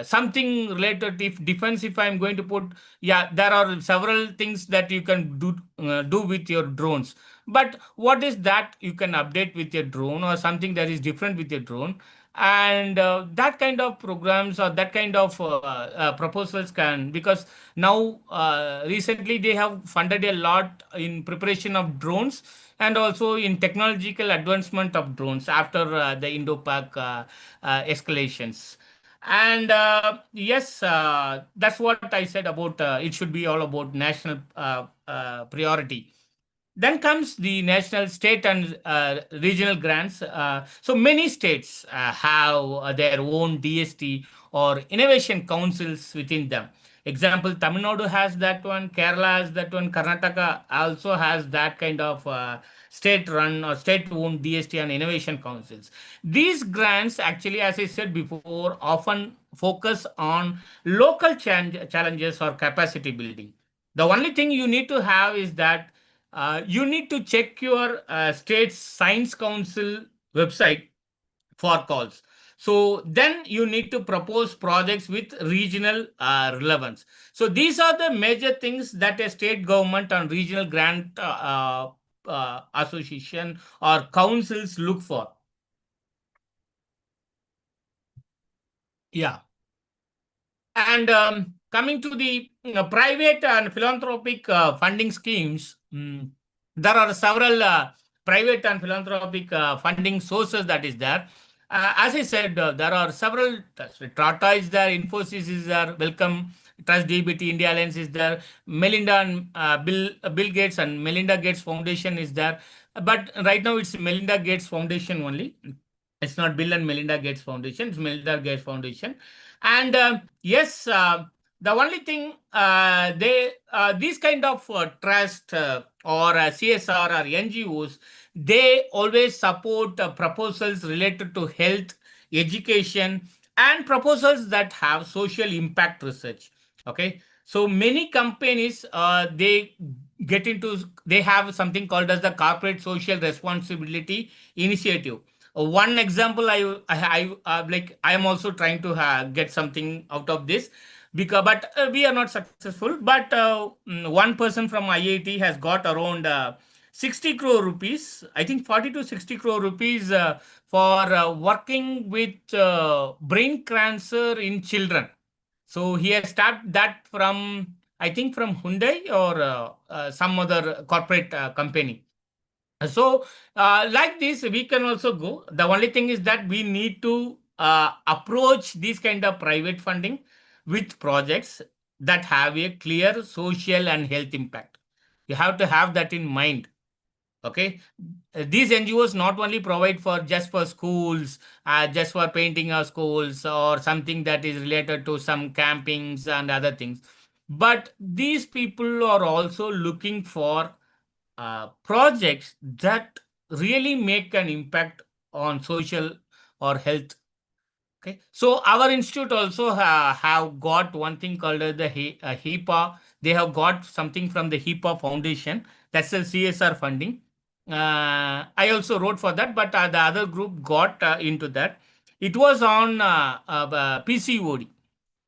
something related if defense. If I'm going to put, yeah, there are several things that you can do with your drones. But what is that you can update with your drone, or something that is different with your drone? And that kind of programs, or that kind of proposals can, because now recently they have funded a lot in preparation of drones, and also in technological advancement of drones after the Indo-Pak escalations. And yes, that's what I said about it should be all about national priority. Then comes the national, state, and regional grants. So many states have their own DST or innovation councils within them. Example, Tamil Nadu has that one, Kerala has that one, Karnataka also has that kind of state-run or state-owned DST and innovation councils. These grants, actually, as I said before, often focus on local challenges or capacity building. The only thing you need to have is that you need to check your state's science council website for calls. So then you need to propose projects with regional relevance. So these are the major things that a state government and regional grant association or councils look for. Yeah. And coming to the private and philanthropic funding schemes, there are several private and philanthropic funding sources that is there. As I said, there are several. Tata is there, Infosys is there, Welcome Trust, DBT, India Alliance is there, Melinda and Bill Gates and Melinda Gates Foundation is there. But right now it's Melinda Gates Foundation only. It's not Bill and Melinda Gates Foundation. It's Melinda Gates Foundation. And yes, the only thing they these kind of trust or CSR or NGOs, they always support proposals related to health, education, and proposals that have social impact research. Okay, so many companies they have something called as the corporate social responsibility initiative. One example, like I am also trying to get something out of this, because but we are not successful. But one person from IIT has got around 60 crore rupees, I think 40 to 60 crore rupees for working with brain cancer in children. So he has started that from, I think, from Hyundai or some other corporate company. So, like this, we can also go. The only thing is that we need to approach this kind of private funding with projects that have a clear social and health impact. You have to have that in mind. Okay. These NGOs not only provide for just for schools, just for painting our schools or something that is related to some campings and other things, but these people are also looking for projects that really make an impact on social or health. Okay, so our institute also have got one thing called as the HIPAA. They have got something from the HIPAA Foundation. That's the CSR funding. I also wrote for that, but the other group got into that. It was on PCOD.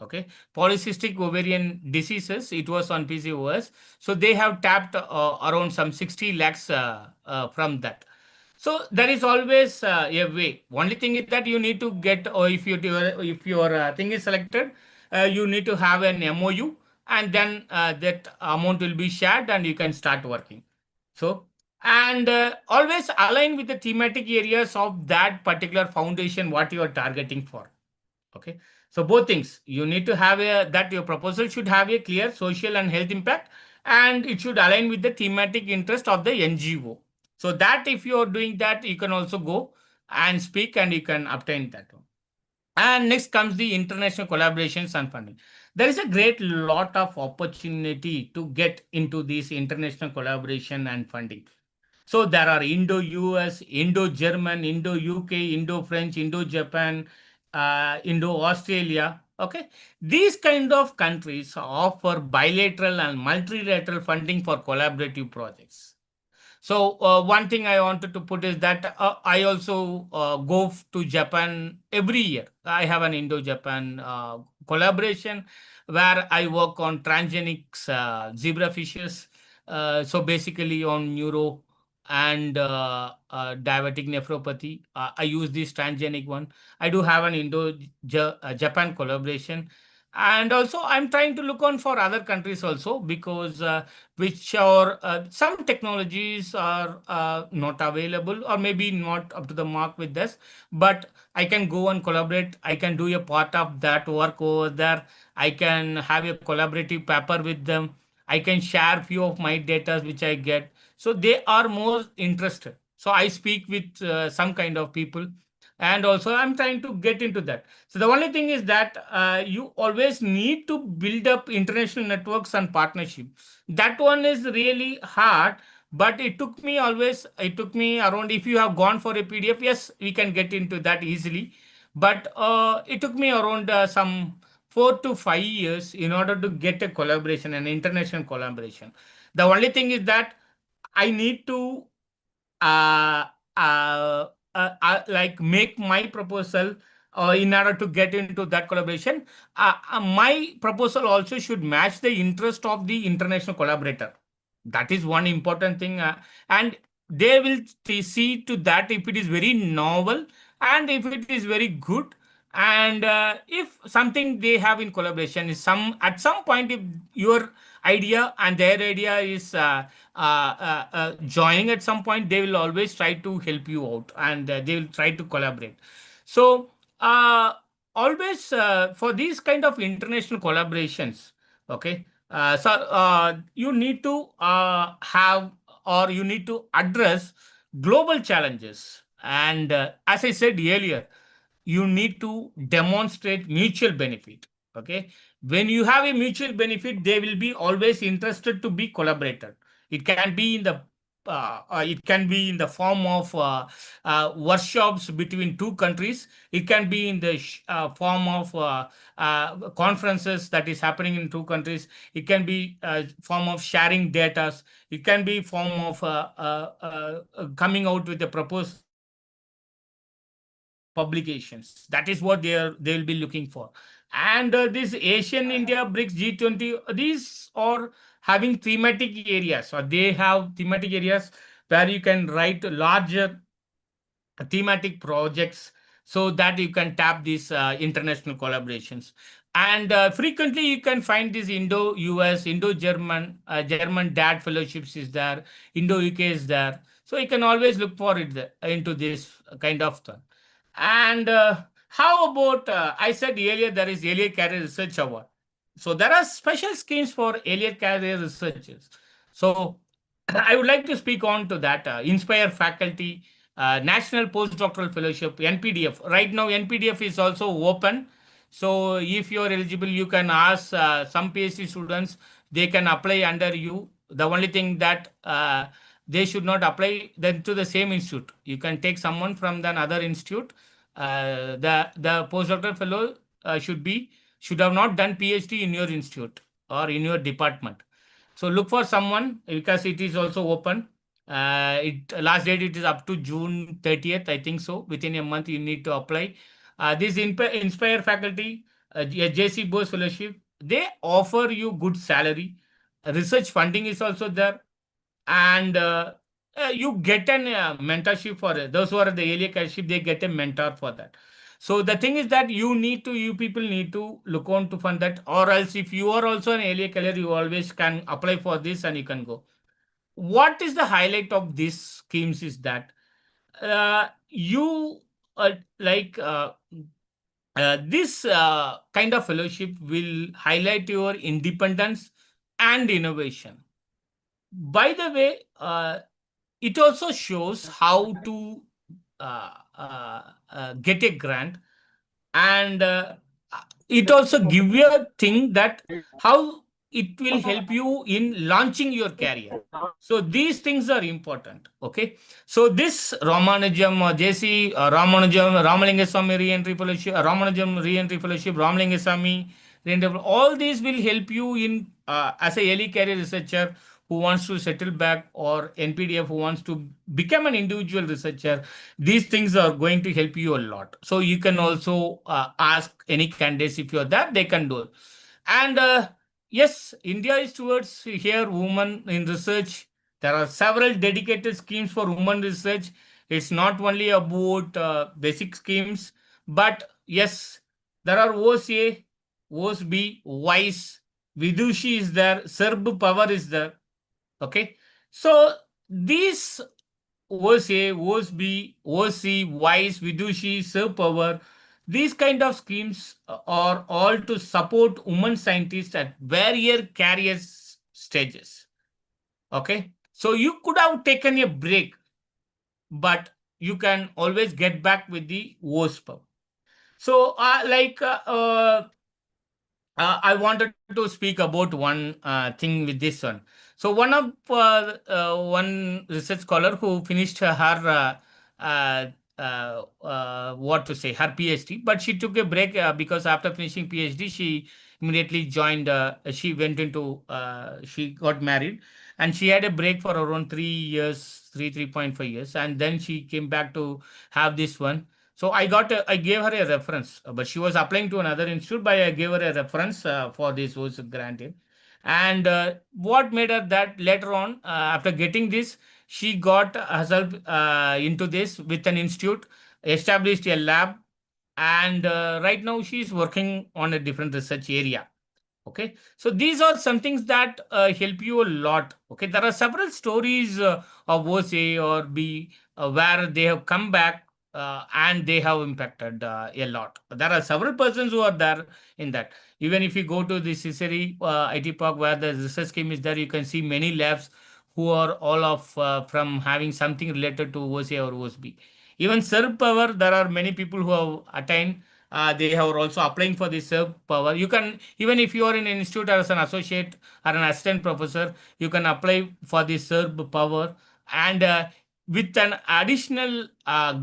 Okay, polycystic ovarian diseases. It was on PCOS. So they have tapped around some 60 lakhs from that. So there is always a way. Only thing is that you need to get, or if your thing is selected, you need to have an MOU, and then that amount will be shared, and you can start working. So, and always align with the thematic areas of that particular foundation, what you are targeting for. Okay, so both things you need to have a that your proposal should have a clear social and health impact, and it should align with the thematic interest of the NGO. So that if you are doing that, you can also go and speak and you can obtain that one. And next comes the international collaborations and funding. There is a great lot of opportunity to get into this international collaboration and funding. So there are Indo-US, Indo-German, Indo-UK, Indo-French, Indo-Japan, Indo-Australia. Okay, these kind of countries offer bilateral and multilateral funding for collaborative projects. So one thing I wanted to put is that I also to Japan every year. I have an Indo-Japan collaboration where I work on transgenics zebra fishes. So basically on neuro and diabetic nephropathy. I use this transgenic one. I do have an Indo-Japan collaboration. And also, I'm trying to look on for other countries also because which are some technologies are not available or maybe not up to the mark with this, but I can go and collaborate. I can do a part of that work over there. I can have a collaborative paper with them. I can share few of my data which I get. So they are more interested. So I speak with some kind of people, and also I'm trying to get into that. So the only thing is that you always need to build up international networks and partnership. That one is really hard, but it took me around, if you have gone for a PDF, yes, we can get into that easily. But it took me around some 4 to 5 years in order to get a collaboration, an international collaboration. The only thing is that I need to uh, uh, like make my proposal in order to get into that collaboration. My proposal also should match the interest of the international collaborator. That is one important thing, and they will see to that if it is very novel and if it is very good, and if something they have in collaboration is some at some point, if your idea and their idea is joining at some point, they will always try to help you out, and they will try to collaborate. So uh, always for these kind of international collaborations, okay, you need to have, or you need to address global challenges, and as I said earlier, you need to demonstrate mutual benefit. Okay, when you have a mutual benefit, they will be always interested to be collaborator. It can be in the it can be in the form of workshops between two countries. It can be in the form of conferences that is happening in two countries. It can be form of sharing data. It can be form of coming out with a proposal publications. That is what they will be looking for. And this Asian India BRICS G20, these are having thematic areas, or they have thematic areas where you can write larger thematic projects so that you can tap these international collaborations. And frequently you can find this Indo-US, Indo-German, German DAD fellowships is there, Indo-UK is there. So you can always look for it into this kind of thing. And how about, I said earlier, there is Earlier Career Research Award. So there are special schemes for earlier career researchers. So I would like to speak on to that. Inspire Faculty, National Postdoctoral Fellowship, NPDF. Right now, NPDF is also open. So if you are eligible, you can ask some PhD students, they can apply under you. The only thing that they should not apply then to the same institute. You can take someone from another institute. The postdoctoral fellow should have not done PhD in your institute or in your department. So look for someone because it is also open. It last date it is up to June 30th, I think so. Within a month you need to apply. This Inspire Faculty, JC Bose Fellowship, they offer you good salary. Research funding is also there, and you get an mentorship for it. Those who are the early careership, they get a mentor for that. So the thing is that you people need to look on to fund that, or else if you are also an early career, you always can apply for this and you can go. What is the highlight of these schemes is that you like this kind of fellowship will highlight your independence and innovation. By the way, it also shows how to get a grant, and it also give you a thing that how it will help you in launching your career. So these things are important. Okay. So this Ramanujam JC Ramanujam Ramalingaswamy Re-entry Fellowship, Ramanujam Re-entry Fellowship, Ramalingaswamy Re-entry, all these will help you in as a early career researcher who wants to settle back, or NPDF who wants to become an individual researcher. These things are going to help you a lot. So you can also ask any candidates if you're that, they can do it. And yes, India is towards here women in research. There are several dedicated schemes for women research. It's not only about basic schemes, but yes, there are OSA, OSB, WISE, Vidushi is there, Serb Power is there. Okay, so these OSA, OSB, OC, WISE, Vidushi, Serb Power, these kind of schemes are all to support women scientists at various career stages. Okay, so you could have taken a break, but you can always get back with the WOSP. So, I wanted to speak about one thing with this one. So one research scholar who finished her what to say, her PhD, but she took a break because after finishing PhD, she immediately joined. She went into she got married, and she had a break for around 3 years, 3.5 years, and then she came back to have this one. So I gave her a reference, but she was applying to another institute, but I gave her a reference for this was granted. And what made her that later on, after getting this, she got herself into this with an institute, established a lab, and right now she is working on a different research area. Okay, so these are some things that help you a lot. Okay, there are several stories of OSA or B where they have come back and they have impacted a lot. There are several persons who are there in that. Even if you go to the Ciceri IT Park where the research scheme is there, you can see many labs who are all of from having something related to OSA or OSB. Even Serb Power, there are many people who have attained. They are also applying for this Serb Power. You can, even if you are in an institute as an associate or an assistant professor, you can apply for this Serb Power, and with an additional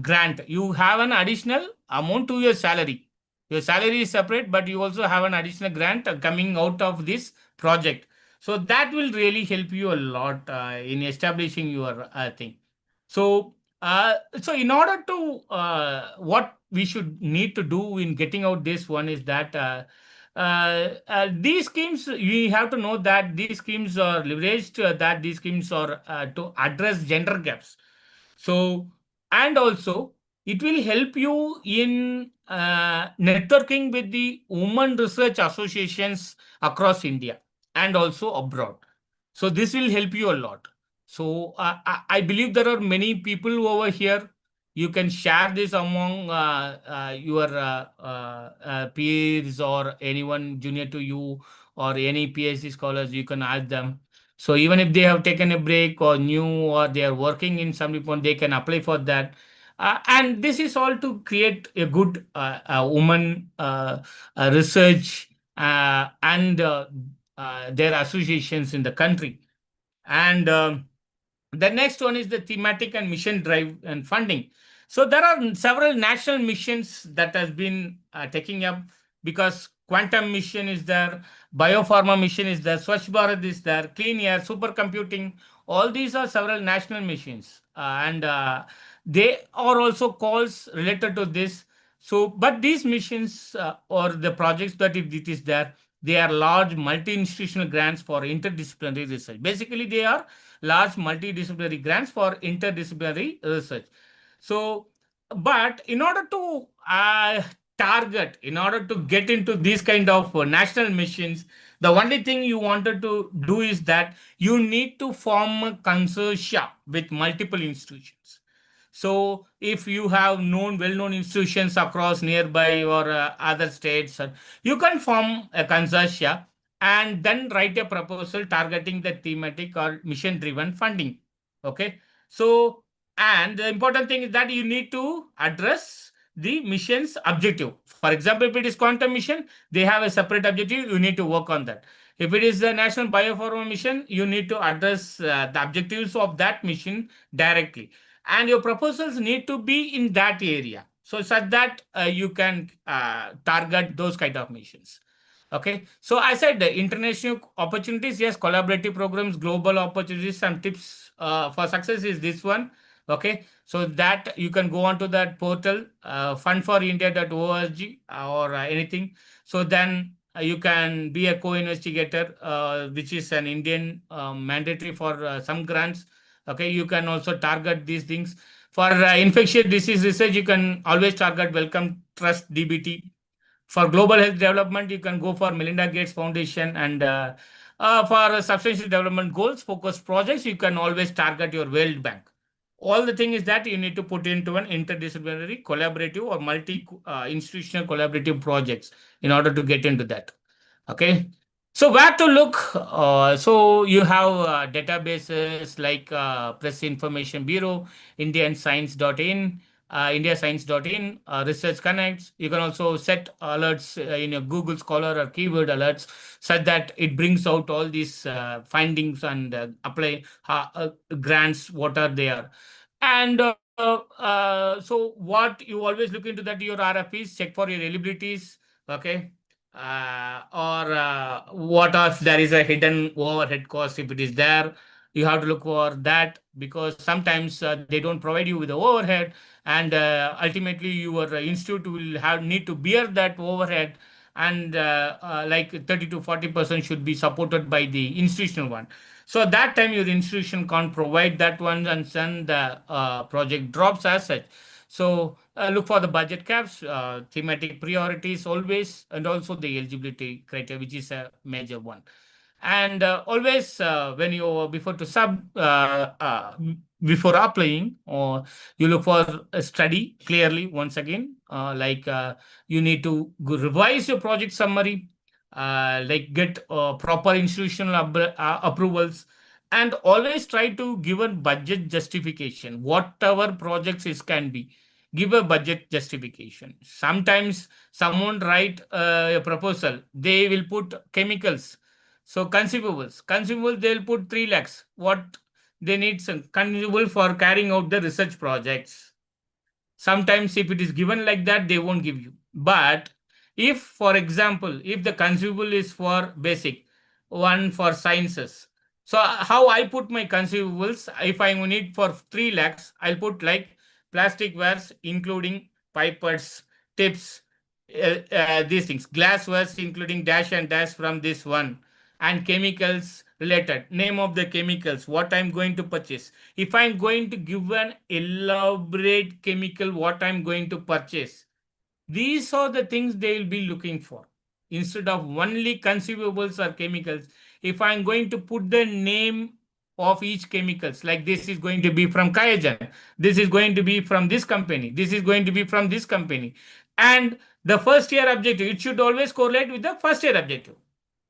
grant, you have an additional amount to your salary. Your salary is separate, but you also have an additional grant coming out of this project. So that will really help you a lot in establishing your thing. So, so in order to what we should need to do in getting out this one is that these schemes, we have to know that these schemes are leveraged, that these schemes are to address gender gaps. So, and also It will help you in networking with the women research associations across India and also abroad. So this will help you a lot. So I believe there are many people over here. You can share this among your peers or anyone junior to you or any PhD scholars. You can ask them. So even if they have taken a break or new or they are working in some point, they can apply for that. And this is all to create a good woman research and their associations in the country. And the next one is the thematic and mission drive and funding. So there are several national missions that has been taking up because quantum mission is there, biopharma mission is there, Swachh Bharat is there, clean air, supercomputing. All these are several national missions, and they are also calls related to this. So, but these missions or the projects that it is there, they are large multi-institutional grants for interdisciplinary research. Basically, they are large multidisciplinary grants for interdisciplinary research. So, but in order to in order to get into these kind of national missions, the only thing you wanted to do is that you need to form a consortia with multiple institutions. So if you have well-known institutions across nearby or other states, you can form a consortia and then write a proposal targeting the thematic or mission-driven funding. Okay. So, and the important thing is that you need to address the mission's objective. For example, if it is quantum mission, they have a separate objective. You need to work on that. If it is the National Biopharma Mission, you need to address the objectives of that mission directly, and your proposals need to be in that area, so such that you can target those kind of missions. Okay, so I said the international opportunities, yes, collaborative programs, global opportunities. Some tips for success is this one. Okay, so that you can go on to that portal, fundforindia.org or anything. So then you can be a co-investigator, which is an Indian mandatory for some grants. Okay, you can also target these things. For infectious disease research, you can always target Wellcome Trust DBT. For global health development, you can go for Melinda Gates Foundation, and for substantial development goals focused projects, you can always target your World Bank. All the thing is that you need to put into an interdisciplinary, collaborative, or multi institutional collaborative projects in order to get into that. Okay. So where to look? So you have databases like Press Information Bureau, IndianScience.in, IndiaScience.in, Research Connects. You can also set alerts in your Google Scholar or keyword alerts, such that it brings out all these findings and apply grants, what are there. And so what you always look into that your RFPs, check for your eligibilities. Okay. Or what if there is a hidden overhead cost? If it is there, you have to look for that, because sometimes they don't provide you with the overhead, and ultimately your institute will have need to bear that overhead, and like 30 to 40% should be supported by the institutional one. So at that time your institution can't provide that one, and then the project drops as such. So look for the budget caps, thematic priorities always, and also the eligibility criteria, which is a major one. And always when you before to sub before applying, or you look for a study clearly once again, like you need to revise your project summary, like get proper institutional approvals, and always try to give a budget justification. Whatever projects is can be, give a budget justification. Sometimes someone write a proposal, they will put chemicals. So consumables they'll put 3 lakhs. What they need some consumable for carrying out the research projects. Sometimes if it is given like that, they won't give you. But if, for example, if the consumable is for basic, one for sciences, so how I put my consumables, if I need for 3 lakhs, I'll put like plastic wares, including pipettes, tips, these things, glasswares, including dash and dash from this one, and chemicals related, name of the chemicals, what I'm going to purchase. If I'm going to give an elaborate chemical, what I'm going to purchase, these are the things they will be looking for. Instead of only consumables or chemicals, if I'm going to put the name of each chemicals, like this is going to be from Kyogen, this is going to be from this company, this is going to be from this company. And the first year objective, it should always correlate with the first year objective.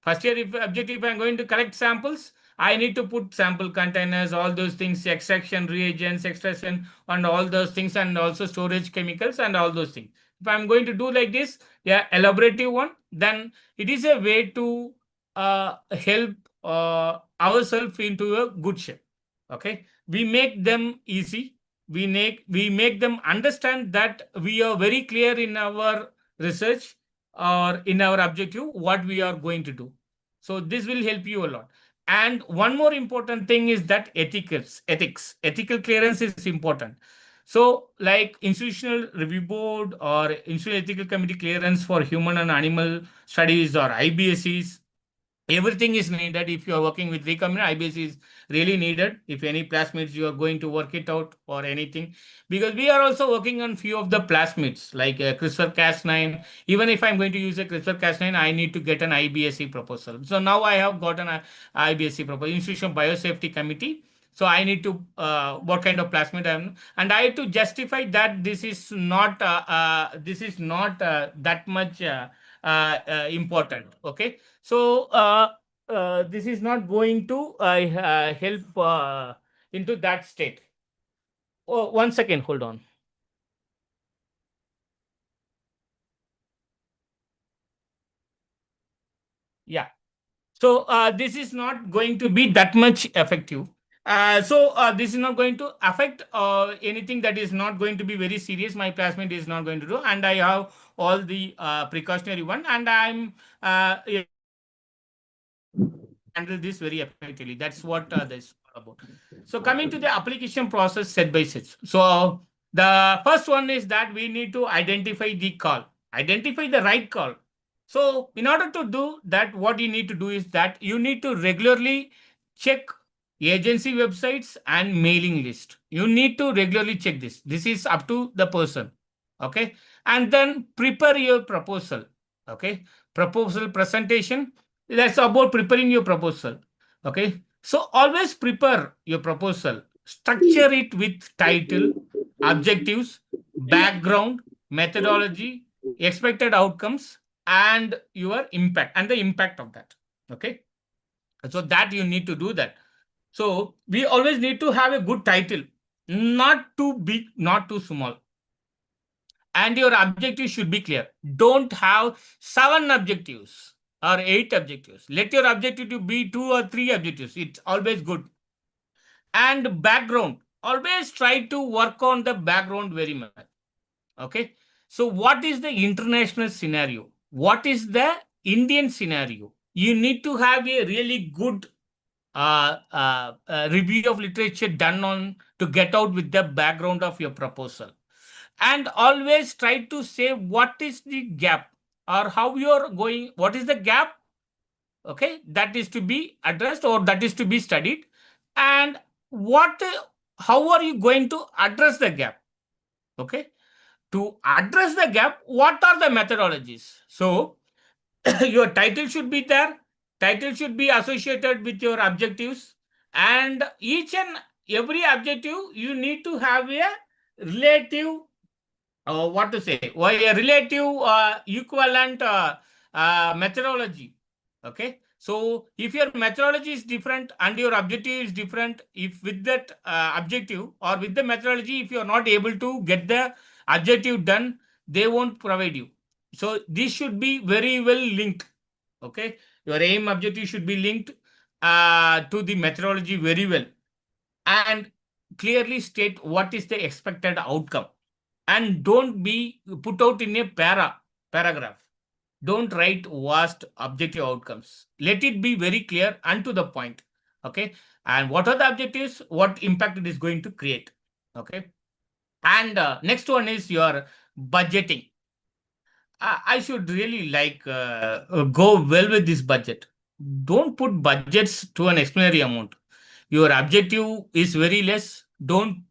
First year if objective, if I'm going to collect samples, I need to put sample containers, all those things, extraction reagents, extraction, and all those things, and also storage chemicals and all those things. If I'm going to do like this, yeah, elaborative one, then it is a way to help ourselves into a good shape. Okay, we make them easy. We make them understand that we are very clear in our research or in our objective what we are going to do. So this will help you a lot. And one more important thing is that ethical clearance is important. So, like institutional review board or institutional ethical committee clearance for human and animal studies or IBSCs, everything is needed. If you are working with recombinant, IBS is really needed. If any plasmids you are going to work it out or anything, because we are also working on few of the plasmids like CRISPR Cas9. Even if I'm going to use a CRISPR Cas9, I need to get an IBSC proposal. So now I have got an IBSC proposal, Institution Biosafety Committee. So I need to what kind of plasmid I'm, and I have to justify that this is not that much important. Okay, so this is not going to help into that state. Oh, 1 second, hold on. Yeah. So this is not going to be that much effective. So this is not going to affect anything that is not going to be very serious. My plasmid is not going to do, and I have all the precautionary one, and I'm handle this very effectively. That's what this is all about. So coming to the application process set by set. So the first one is that we need to identify the call, identify the right call. So in order to do that, what you need to do is that you need to regularly check agency websites and mailing list. You need to regularly check this. This is up to the person. Okay. And then prepare your proposal. Okay. Proposal presentation, that's about preparing your proposal. Okay. So always prepare your proposal. Structure it with title, objectives, background, methodology, expected outcomes, and your impact and the impact of that. Okay. So that you need to do that. So we always need to have a good title, not too big, not too small. And your objective should be clear. Don't have 7 objectives or 8 objectives. Let your objective to be 2 or 3 objectives. It's always good. And background, always try to work on the background very much. Okay. So what is the international scenario? What is the Indian scenario? You need to have a really good review of literature done on to get out with the background of your proposal. And always try to say what is the gap or how you are going, what is the gap. Okay, that is to be addressed or that is to be studied. And what how are you going to address the gap. Okay, to address the gap, what are the methodologies. So your title should be there, title should be associated with your objectives, and each and every objective you need to have a relative what to say, why a relative equivalent methodology. Okay, so if your methodology is different and your objective is different, if with that objective or with the methodology, if you are not able to get the objective done, they won't provide you. So this should be very well linked. Okay, your aim objective should be linked to the methodology very well, and clearly state what is the expected outcome. And don't be put out in a paragraph. Don't write vast objective outcomes. Let it be very clear and to the point. Okay, and what are the objectives, what impact it is going to create. Okay, and next one is your budgeting. I should really like go well with this budget. don't put budgets to an explanatory amount. Your objective is very less, don't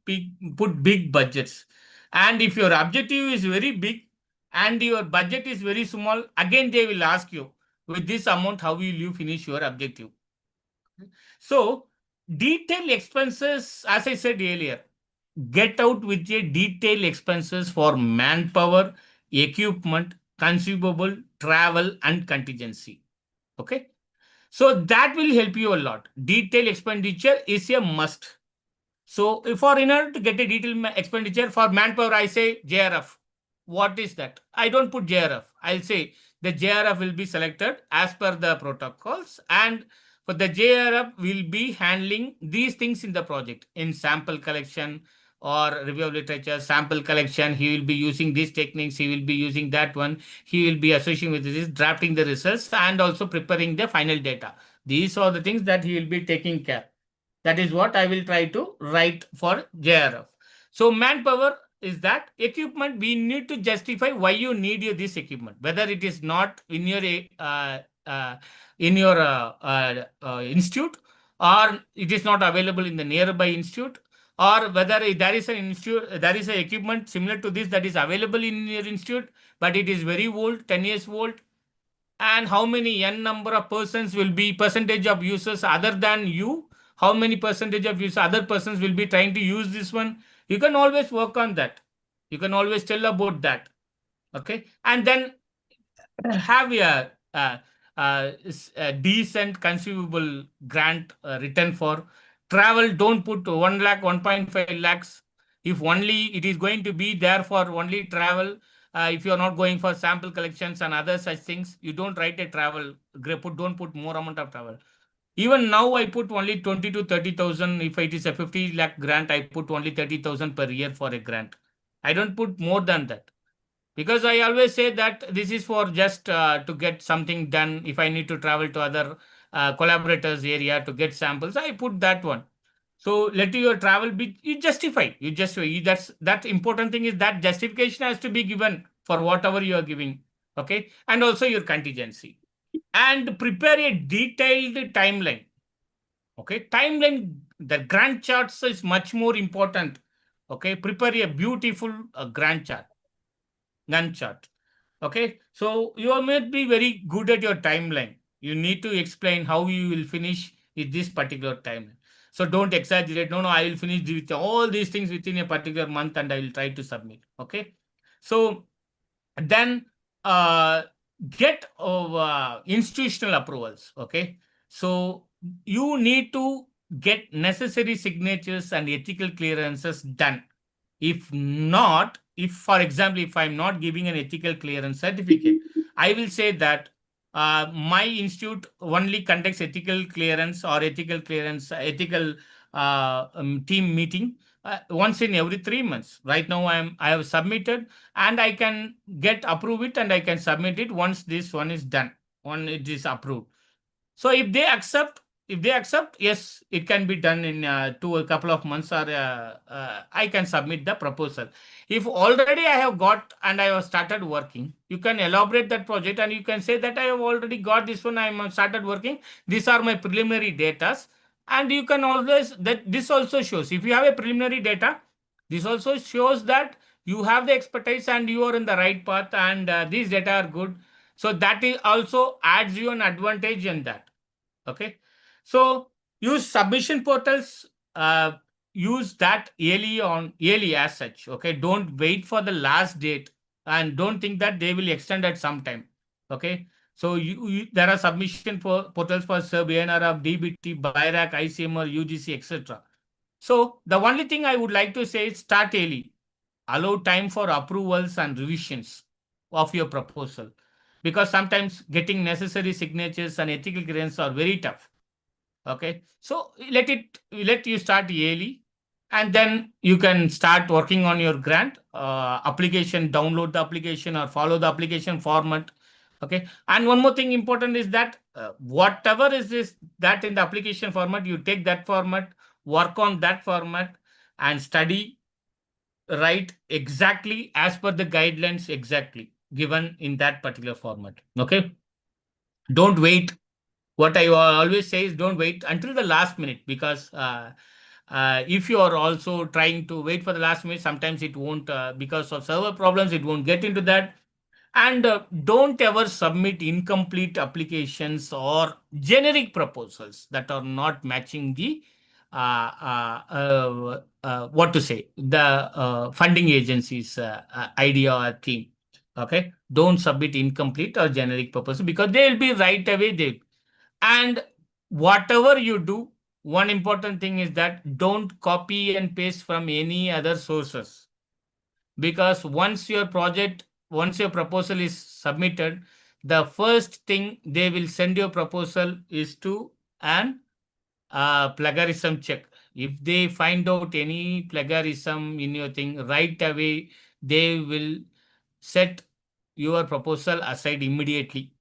put big budgets. And if your objective is very big and your budget is very small, again they will ask you, with this amount, how will you finish your objective? So, detailed expenses, as I said earlier, get out with a detailed expenses for manpower, equipment, consumable, travel, and contingency. Okay. So that will help you a lot. Detailed expenditure is a must. So if for in order to get a detailed expenditure for manpower, I say JRF. What is that? I don't put JRF. I'll say the JRF will be selected as per the protocols, and for the JRF will be handling these things in the project in sample collection or review of literature, sample collection. He will be using these techniques. He will be using that one. He will be associating with this, drafting the results, and also preparing the final data. These are the things that he will be taking care. That is what I will try to write for JRF. So manpower is that equipment. We need to justify why you need this equipment, whether it is not in your institute, or it is not available in the nearby institute, or whether there is an institute, there is an equipment similar to this that is available in your institute, but it is very old, 10 years old, and how many n number of persons will be percentage of users other than you, how many percentage of users other persons will be trying to use this one. You can always work on that. You can always tell about that. Okay. And then have a decent consumable grant written for travel. Don't put 1 lakh, 1.5 lakhs. If only it is going to be there for only travel, if you are not going for sample collections and other such things, you don't write a travel. Don't put more amount of travel. Even now, I put only 20 to 30,000. If it is a 50 lakh grant, I put only 30,000 per year for a grant. I don't put more than that, because I always say that this is for just to get something done. If I need to travel to other collaborators area to get samples, I put that one. So let your travel be, you justify. You justify. That important thing is that justification has to be given for whatever you are giving. Okay, and also your contingency, and prepare a detailed timeline. Okay, timeline. The grant charts is much more important. Okay, prepare a beautiful grant chart. Gantt chart. Okay, so you may be very good at your timeline. You need to explain how you will finish with this particular timeline. So don't exaggerate. No, I will finish with all these things within a particular month and I will try to submit. Okay, so then get institutional approvals. Okay, so you need to get necessary signatures and ethical clearances done. If not, if for example, if I'm not giving an ethical clearance certificate, I will say that my institute only conducts ethical clearance or ethical team meeting once in every 3 months. Right now, I have submitted and I can get approve it and I can submit it once this one is done, when it is approved. So if they accept, yes, it can be done in to a couple of months, or I can submit the proposal. If already I have got and I have started working, you can elaborate that project and you can say that I have already got this one, I am started working. These are my preliminary data. And you can always, that this also shows, if you have a preliminary data, this also shows that you have the expertise and you are in the right path, and these data are good. So that is also adds you an advantage in that. Okay. So use submission portals, use that yearly as such. Okay. Don't wait for the last date and don't think that they will extend at some time. Okay. So there are submission portals for SERB, NRF, DBT, BIRAC, ICMR, UGC, etc. So the only thing I would like to say is start early. Allow time for approvals and revisions of your proposal, because sometimes getting necessary signatures and ethical clearance are very tough. Okay, so let you start early, and then you can start working on your grant application. Download the application or follow the application format. Okay, and one more thing important is that whatever is this that in the application format, you take that format, work on that format, and study, write exactly as per the guidelines exactly given in that particular format. Okay, don't wait what I always say is don't wait until the last minute, because if you are also trying to wait for the last minute, sometimes it won't, because of server problems, it won't get into that. And don't ever submit incomplete applications or generic proposals that are not matching the what to say, the funding agency's idea or theme. Okay, don't submit incomplete or generic proposal, because they will be right away there. And whatever you do, one important thing is that don't copy and paste from any other sources, because once your proposal is submitted, the first thing they will send your proposal is to an plagiarism check. If they find out any plagiarism in your thing, right away they will set your proposal aside immediately.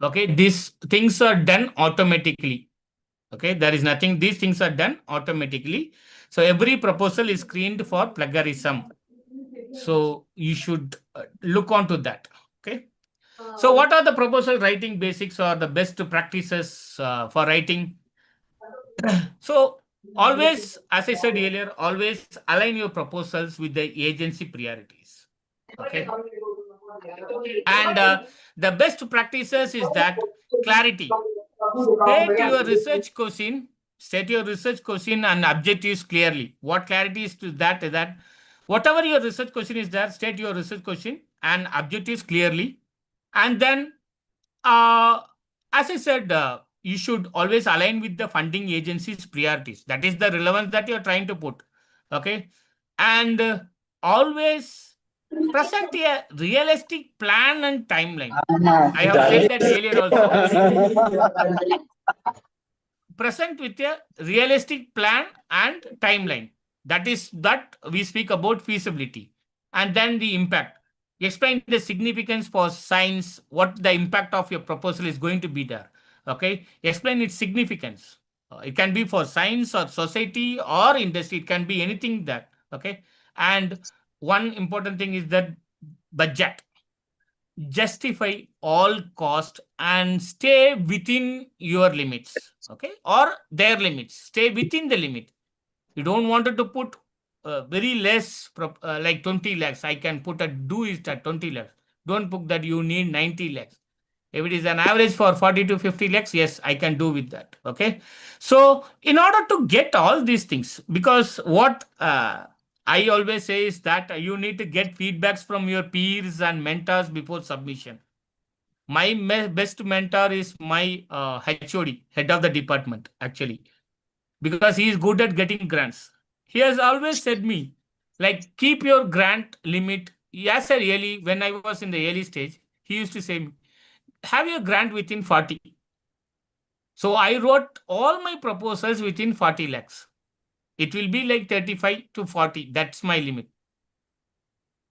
Okay, these things are done automatically. Okay, there is nothing, these things are done automatically. So every proposal is screened for plagiarism. So you should look onto that. Okay. So what are the proposal writing basics or the best practices for writing? So always, as I said earlier, always align your proposals with the agency priorities. Okay. And the best practices is that clarity. State your research question, state your research question and objectives clearly. What clarity is to that? Is that whatever your research question is there, state your research question and objectives clearly. And then, uh, as I said, you should always align with the funding agency's priorities. That is the relevance that you're trying to put. Okay. And always present a realistic plan and timeline. I have said that earlier also. Present with a realistic plan and timeline. That is that we speak about feasibility. And then the impact. Explain the significance for science, what the impact of your proposal is going to be there. Okay. Explain its significance. It can be for science or society or industry. It can be anything that. Okay. And one important thing is that budget. Justify all cost and stay within your limits. Okay, or their limits. Stay within the limit. You don't want to put very less, like 20 lakhs. I can put a do is at 20 lakhs. Don't put that you need 90 lakhs. If it is an average for 40 to 50 lakhs, yes, I can do with that. Okay. So in order to get all these things, because what I always say is that you need to get feedbacks from your peers and mentors before submission. My best mentor is my HOD, head of the department, actually, because he is good at getting grants. He has always said me, like, keep your grant limit. Yes, I really, when I was in the early stage, he used to say, have your grant within 40. So I wrote all my proposals within 40 lakhs. It will be like 35 to 40. That's my limit.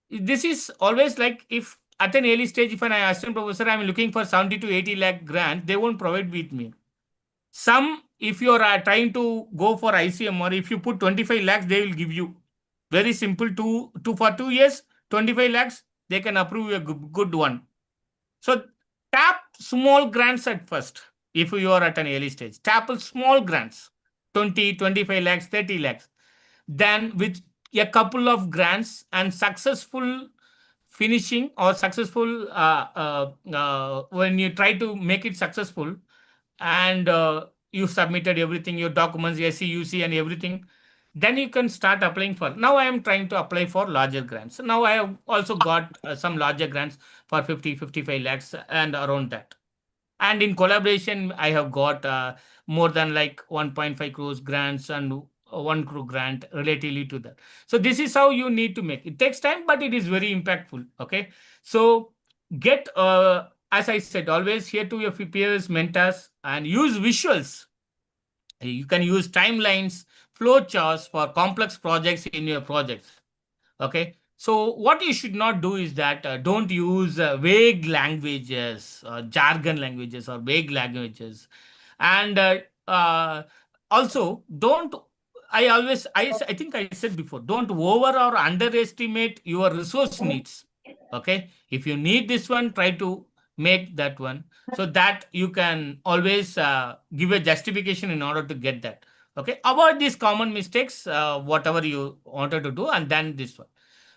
This is always like, if at an early stage, if an assistant professor, I'm looking for 70 to 80 lakh grant, they won't provide with me. Some, if you're trying to go for ICM, or if you put 25 lakhs, they will give you. Very simple, for 2 years, 25 lakhs, they can approve a good one. So tap small grants at first. If you are at an early stage, tap small grants, 20, 25 lakhs, 30 lakhs. Then with a couple of grants and successful finishing or successful, when you try to make it successful and you submitted everything, your documents, SCUC and everything, then you can start applying for. Now I am trying to apply for larger grants. Now I have also got some larger grants for 50, 55 lakhs and around that. And in collaboration, I have got more than like 1.5 crores grants and 1 crore grant relatively to that. So this is how you need to make. It takes time, but it is very impactful. Okay. So get, as I said, always here to your peers, mentors, and use visuals. You can use timelines, flow charts for complex projects in your projects. Okay. So what you should not do is that don't use vague languages, jargon languages or vague languages. And also don't, I think I said before, don't over or underestimate your resource needs. Okay. If you need this one, try to make that one, so that you can always give a justification in order to get that. Okay, avoid these common mistakes, whatever you wanted to do, and then this one.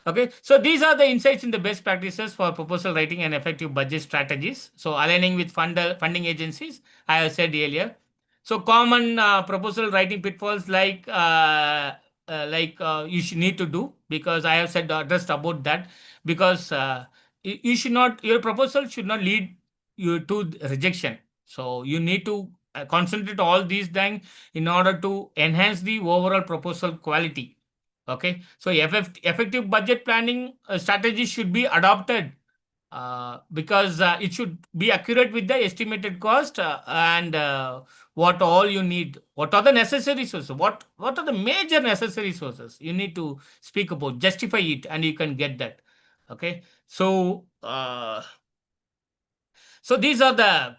Okay, so these are the insights in the best practices for proposal writing and effective budget strategies. So aligning with funding agencies, I have said earlier. So common proposal writing pitfalls you should need to do, because I have said addressed about that, because you should not, your proposal should not lead you to rejection. So you need to concentrate all these things in order to enhance the overall proposal quality. Okay, so effective budget planning strategy should be adopted, because it should be accurate with the estimated cost, and what all you need, what are the necessary sources, what are the major necessary sources you need to speak about, justify it, and you can get that. Okay, so these are the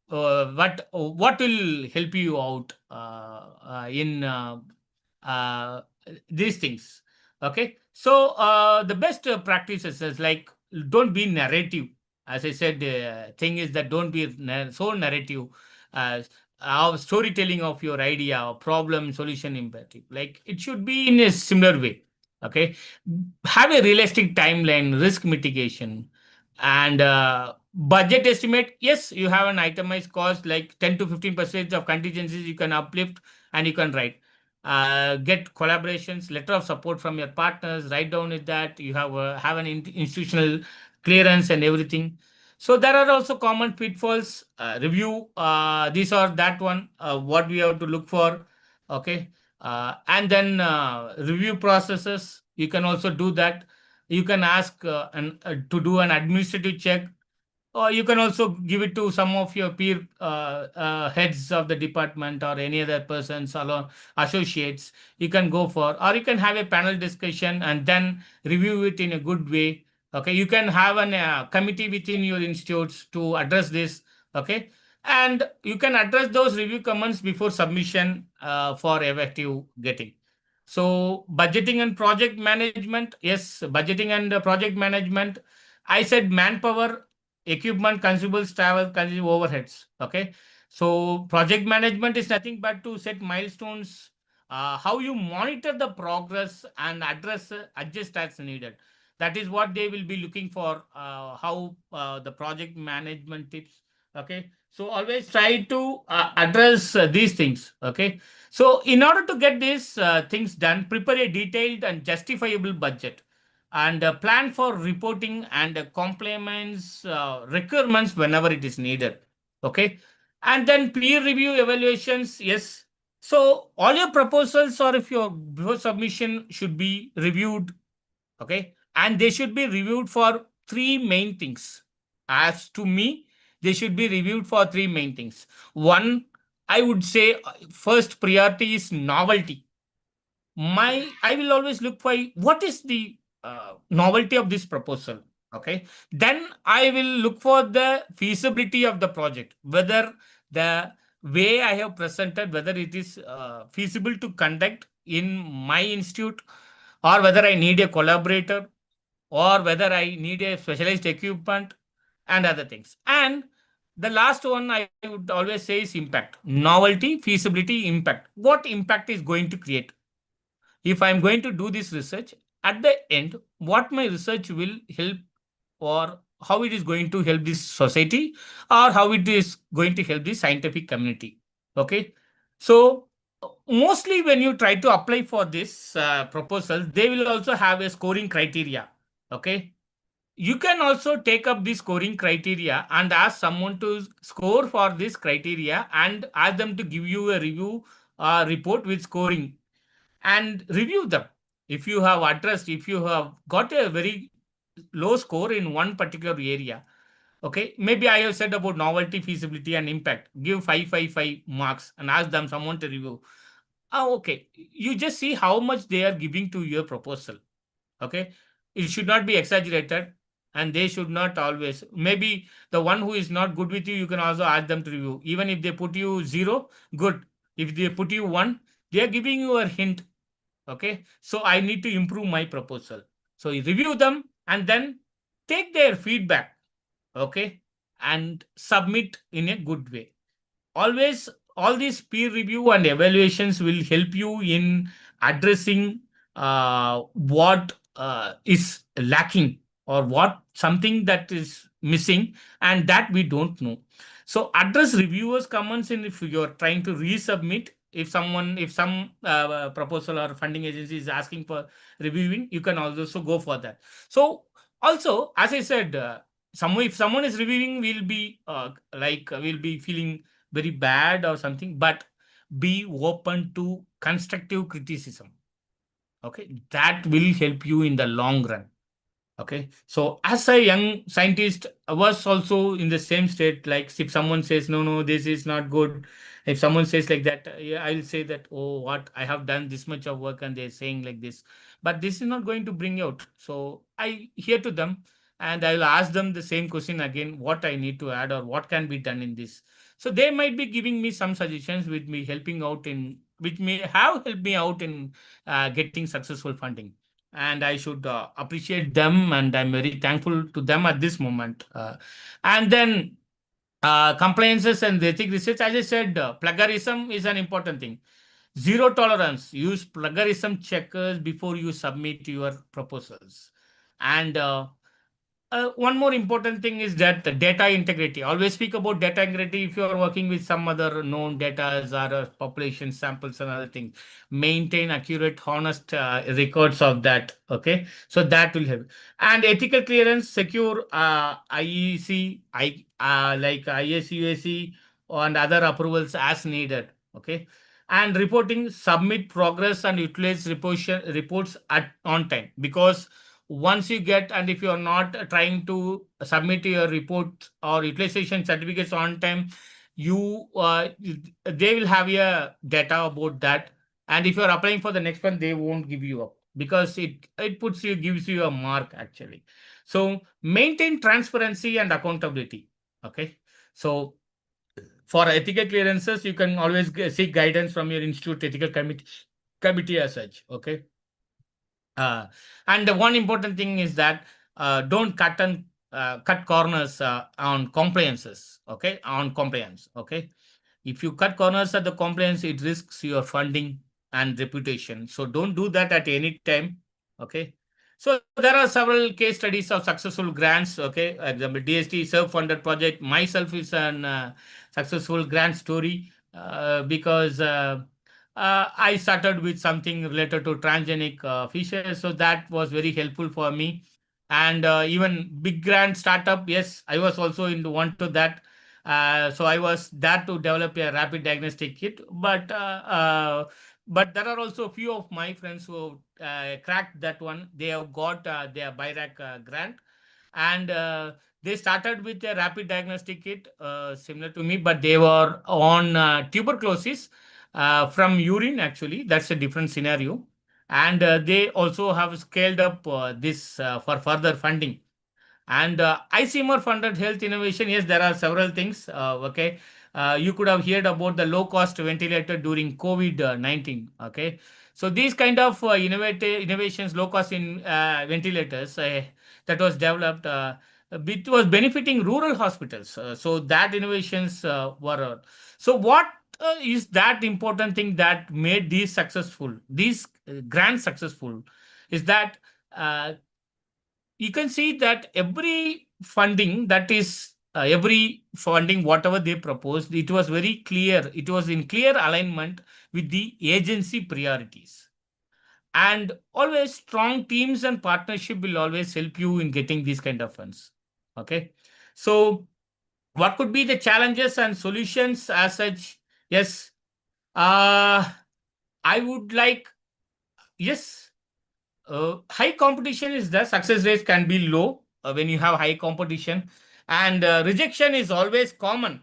what will help you out in uh, these things. Okay, so the best practices is like, don't be narrative. As I said, the thing is that don't be so narrative. Storytelling of your idea or problem solution imperative, like it should be in a similar way. Okay, have a realistic timeline, risk mitigation, and budget estimate. Yes, you have an itemized cost like 10 to 15% of contingencies you can uplift, and you can write. Get collaborations, letter of support from your partners. Write down it that you have an institutional clearance and everything. So there are also common pitfalls. Review this or that one. What we have to look for. Okay, and then review processes. You can also do that. You can ask to do an administrative check, or you can also give it to some of your peer heads of the department or any other persons or associates. You can go for, or you can have a panel discussion and then review it in a good way. Okay, you can have an committee within your institutes to address this. Okay, and you can address those review comments before submission for effective getting. So budgeting and project management, yes, budgeting and project management. I said manpower, equipment, consumables, travel, consume overheads. Okay, so project management is nothing but to set milestones, how you monitor the progress and adjust as needed. That is what they will be looking for. How the project management tips. Okay, so always try to address these things. Okay, so in order to get these things done, prepare a detailed and justifiable budget, and plan for reporting and compliance requirements whenever it is needed. Okay, and then peer review evaluations. Yes, so all your proposals or if your before submission should be reviewed. Okay, and they should be reviewed for three main things. As to me, they should be reviewed for three main things. One, I would say, first priority is novelty. I will always look for what is the novelty of this proposal. Okay, then I will look for the feasibility of the project, whether the way I have presented, whether it is feasible to conduct in my institute, or whether I need a collaborator, or whether I need a specialized equipment and other things. And the last one I would always say is impact. Novelty, feasibility, impact. What impact is going to create? If I'm going to do this research, at the end, what my research will help, or how it is going to help this society, or how it is going to help the scientific community. Okay, so mostly when you try to apply for this proposal, they will also have a scoring criteria. Okay, you can also take up the scoring criteria and ask someone to score for this criteria and ask them to give you a review report with scoring, and review them. If you have addressed, if you have got a very low score in one particular area, okay, maybe I have said about novelty, feasibility, and impact, give 5 marks and ask them someone to review. Okay, you just see how much they are giving to your proposal. Okay, it should not be exaggerated, and they should not always, maybe the one who is not good with you, you can also ask them to review. Even if they put you 0, good. If they put you 1, they are giving you a hint. Okay, so I need to improve my proposal. So you review them and then take their feedback. okay, and submit in a good way. Always, all these peer review and evaluations will help you in addressing what is lacking, or what something that is missing and that we don't know. So address reviewers comments in, if you're trying to resubmit, if some proposal or funding agency is asking for reviewing, you can also go for that. So also, as I said, if someone is reviewing, will be will be feeling very bad or something, but be open to constructive criticism. Okay, that will help you in the long run. Okay, so as a young scientist, I was also in the same state. Like, if someone says, no, no, this is not good, if someone says like that, yeah, I'll say that, oh, what, I have done this much of work and they're saying like this, but this is not going to bring out. So I hear to them, and I'll ask them the same question again, what I need to add or what can be done in this. So they might be giving me some suggestions, with me helping out in, which may have helped me out in getting successful funding, and I should appreciate them, and I'm very thankful to them at this moment. And then compliances and ethic research, as I said, plagiarism is an important thing. Zero tolerance. Use plagiarism checkers before you submit your proposals. And one more important thing is that the data integrity. Always speak about data integrity if you are working with some other known data or population samples and other things. Maintain accurate, honest records of that. Okay, so that will help. And ethical clearance, secure IEC, like ISUAC and other approvals as needed. Okay, and reporting, submit progress and utilize reports at on time, because once you get, and if you are not trying to submit your report or utilization certificates on time, you they will have your data about that, and if you are applying for the next one, they won't give you up, because it puts you, gives you a mark actually. So maintain transparency and accountability. Okay, so for ethical clearances, you can always seek guidance from your institute ethical committee as such. Okay, uh, and the one important thing is that don't cut corners on compliances. Okay, on compliance. Okay, if you cut corners at the compliance, it risks your funding and reputation. So don't do that at any time. Okay. So there are several case studies of successful grants. Okay, example, DST self-funded project. Myself is an successful grant story, because I started with something related to transgenic fishes, so that was very helpful for me. And even big grant startup, yes, I was also into one to that. So I was there to develop a rapid diagnostic kit, but there are also a few of my friends who cracked that one. They have got their BIRAC grant, and they started with a rapid diagnostic kit similar to me, but they were on tuberculosis from urine. Actually, that's a different scenario, and they also have scaled up this for further funding. And ICMR funded health innovation. Yes, there are several things. Okay. You could have heard about the low cost ventilator during COVID-19. Okay. So these kind of innovative innovations, low cost in ventilators that was developed, it was benefiting rural hospitals. So that innovations were. So what is that important thing that made these successful, these grants successful, is that uh, you can see that every funding whatever they proposed, it was very clear, it was in clear alignment with the agency priorities. And always strong teams and partnership will always help you in getting these kind of funds. Okay, so what could be the challenges and solutions as such? Yes, uh I would like, yes, high competition is the success rates can be low when you have high competition, and rejection is always common,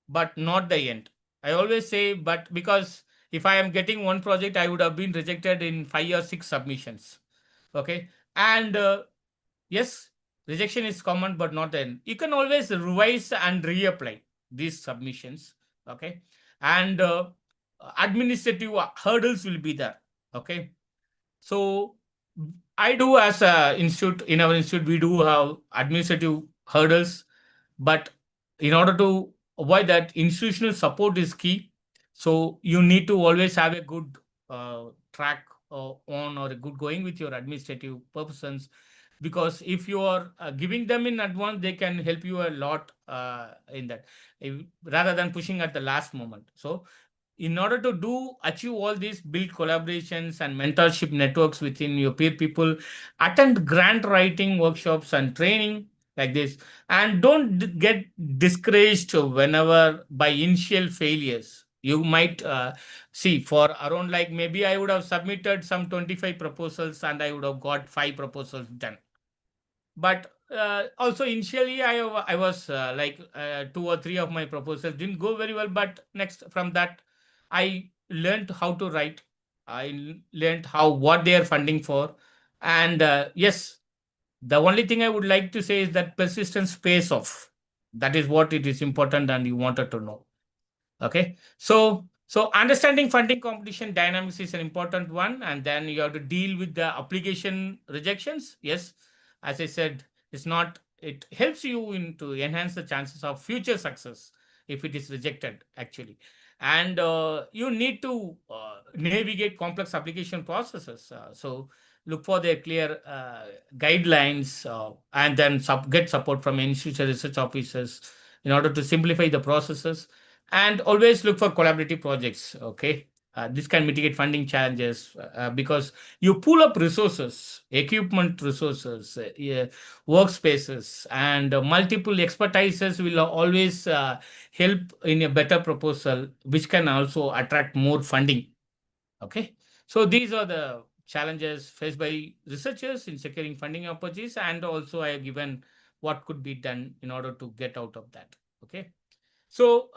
but not the end. I always say, but because if I am getting one project, I would have been rejected in 5 or 6 submissions. Okay, and yes, rejection is common, but not the end. You can always revise and reapply these submissions. Okay, and administrative hurdles will be there. Okay, so I do, as a institute, in our institute, we do have administrative hurdles, But in order to avoid that, institutional support is key. So you need to always have a good track on, or a good going with your administrative purposes, because if you are giving them in advance, they can help you a lot in that, rather than pushing at the last moment. So in order to achieve all these, build collaborations and mentorship networks within your peer people, attend grant writing workshops and training like this, and don't get discouraged whenever by initial failures. You might see, for around, like, maybe I would have submitted some 25 proposals and I would have got 5 proposals done. But also initially I was like 2 or 3 of my proposals didn't go very well, but next from that I learned how to write. I learned how, what they are funding for. And yes, the only thing I would like to say is that persistence pays off. That is what it is important and you wanted to know. Okay. So understanding funding competition dynamics is an important one. And then you have to deal with the application rejections. Yes, as I said, it helps you in to enhance the chances of future success if it is rejected, actually. And you need to navigate complex application processes. So look for their clear guidelines, and then get support from institutional research officers in order to simplify the processes. And always look for collaborative projects. Okay. This can mitigate funding challenges because you pull up resources, equipment resources, yeah, workspaces, and multiple expertises will always help in a better proposal, which can also attract more funding. Okay. So these are the challenges faced by researchers in securing funding opportunities, and also I have given what could be done in order to get out of that. Okay. So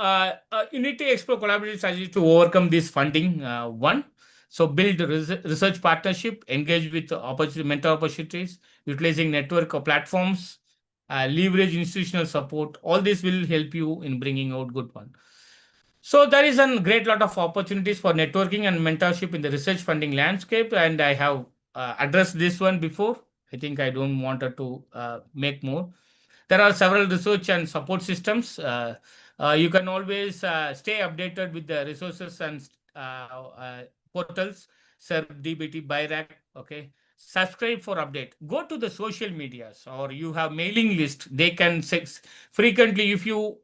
you need to explore collaborative strategies to overcome this funding. One, so build research partnership, engage with opportunity, mentor opportunities, utilizing network or platforms, leverage institutional support. All this will help you in bringing out good one. So there is a great lot of opportunities for networking and mentorship in the research funding landscape, and I have addressed this one before. I think I don't want to make more. There are several research and support systems. You can always stay updated with the resources and portals. Serve DBT, BIRAC. Okay. Subscribe for update. Go to the social medias, or you have mailing list. They can frequently, if you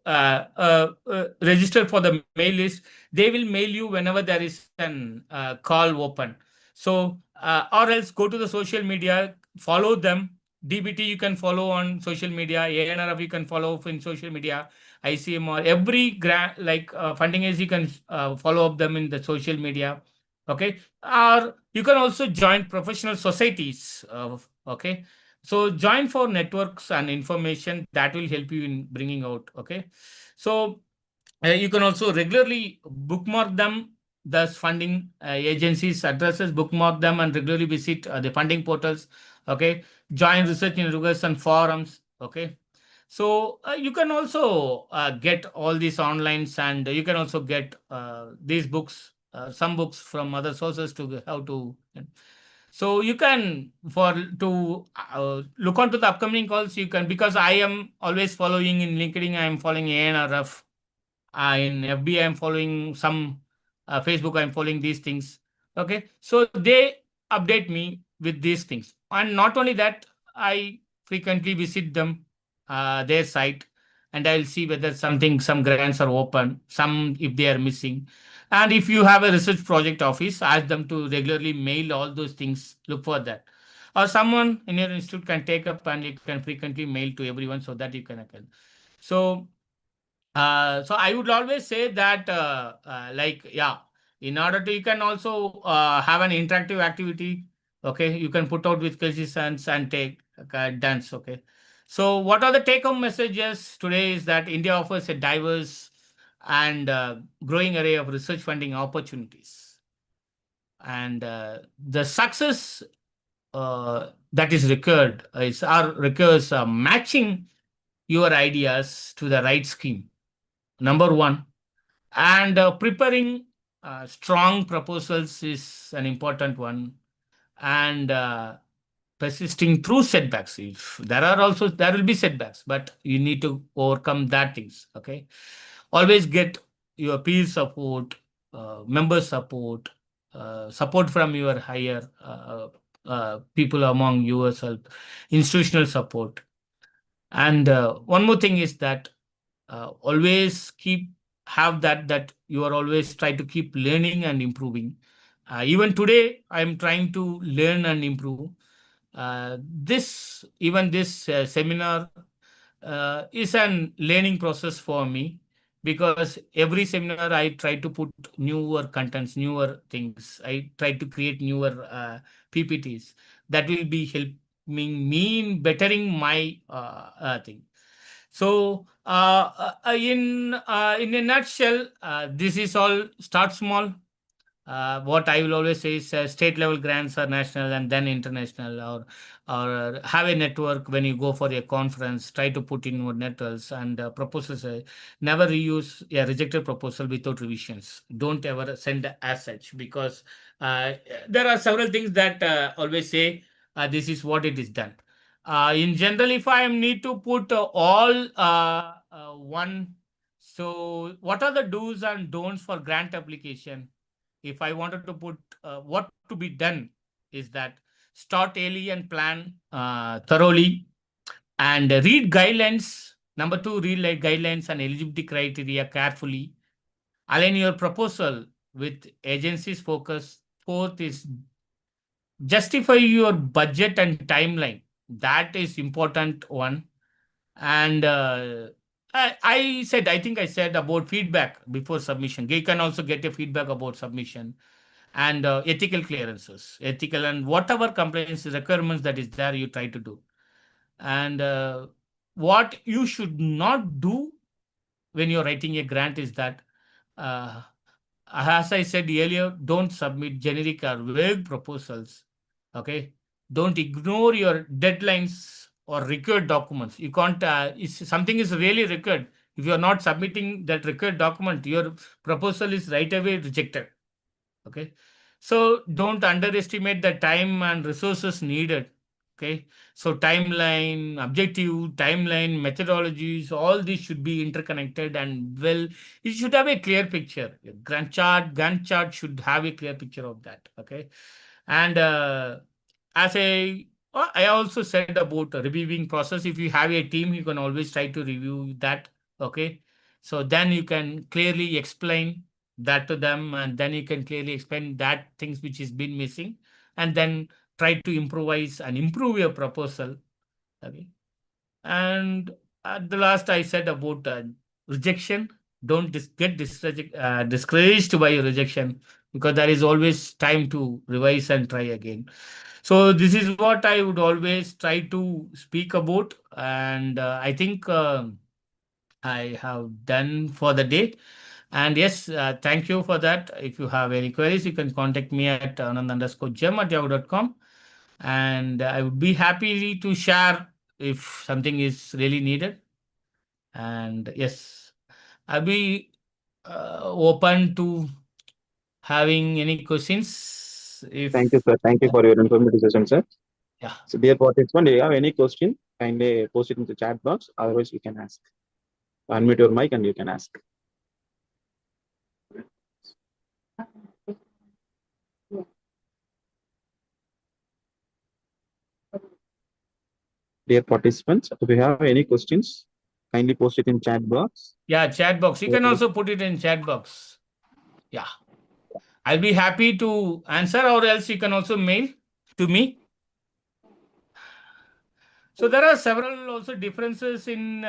register for the mail list, they will mail you whenever there is an call open. So or else go to the social media, follow them. DBT you can follow on social media, ANRF you can follow in social media, ICMR, every grant like funding is, you can follow up them in the social media. Okay. Or you can also join professional societies. Okay. So join for networks and information that will help you in bringing out. Okay. So you can also regularly bookmark them, thus funding agencies addresses, bookmark them and regularly visit the funding portals. Okay. Join research in rigorous and forums. Okay. So you can also get all these online, and you can also get these books, some books from other sources to how to. So you can, for to look onto the upcoming calls, you can, because I am always following in LinkedIn, I am following ANRF. In FB, I'm following some Facebook, I'm following these things. Okay. So they update me with these things. And not only that, I frequently visit them, their site, and I'll see whether some grants are open, some if they are missing. And if you have a research project office, ask them to regularly mail all those things, look for that. Or someone in your institute can take up and you can frequently mail to everyone so that you can attend. So so I would always say that, like, yeah, in order to, you can also have an interactive activity. Okay, you can put out with questions and take dance. Okay, so what are the take-home messages today is that India offers a diverse and growing array of research funding opportunities, and the success that is required requires matching your ideas to the right scheme. Number one, and preparing strong proposals is an important one, and persisting through setbacks. If there will be setbacks, but you need to overcome that things. Okay, always get your peer support, member support, support from your higher people among yourself, institutional support. And one more thing is that always keep have that you are always try to keep learning and improving. Even today, I am trying to learn and improve. This seminar is an learning process for me, because every seminar I try to put newer contents, newer things. I try to create newer PPTs that will be helping me in bettering my thing. So, in a nutshell, this is all start small. What I will always say is state level grants are national and then international, or have a network when you go for a conference. Try to put in more networks and proposals. Never reuse a rejected proposal without revisions. Don't ever send as such, because uh, there are several things that always say this is what it is done. In general, if I need to put all one, so what are the do's and don'ts for grant application? If I wanted to put what to be done, is that start early and plan thoroughly, and read guidelines. Number two, read like guidelines and eligibility criteria carefully. Align your proposal with agency's focus. Fourth is justify your budget and timeline. That is important one. And I think I said about feedback before submission. You can also get a feedback about submission, and ethical clearances, ethical and whatever compliance requirements that is there, you try to do. And what you should not do when you're writing a grant is that, uh, as I said earlier, don't submit generic or vague proposals. Okay, don't ignore your deadlines or required documents. You can't. If something is really required, if you are not submitting that required document, your proposal is right away rejected. Okay, so don't underestimate the time and resources needed. Okay, so timeline, objective, timeline, methodologies, all these should be interconnected, and well, you should have a clear picture. Your Gantt chart should have a clear picture of that. Okay, and as I also said about the reviewing process. If you have a team, you can always try to review that. Okay, so then you can clearly explain that to them, and then you can clearly explain that things which is been missing, and then try to improvise and improve your proposal. Okay, and at the last I said about rejection. Don't get discouraged by your rejection, because there is always time to revise and try again. So this is what I would always try to speak about, and I think I have done for the day. And yes, thank you for that. If you have any queries, you can contact me at anand_gem@yahoo.com. And I would be happy to share if something is really needed. And yes, I'll be open to having any questions. Thank you, If, sir. Thank you for your informative session, sir. yeah. So, dear participant, do you have any question? Kindly post it in the chat box. Otherwise, you can ask. Unmute your mic and you can ask. Dear participants, if you have any questions, kindly post it in chat box. Yeah, chat box. You can also put it in chat box. Yeah. I'll be happy to answer, or else you can also mail to me. So there are several also differences in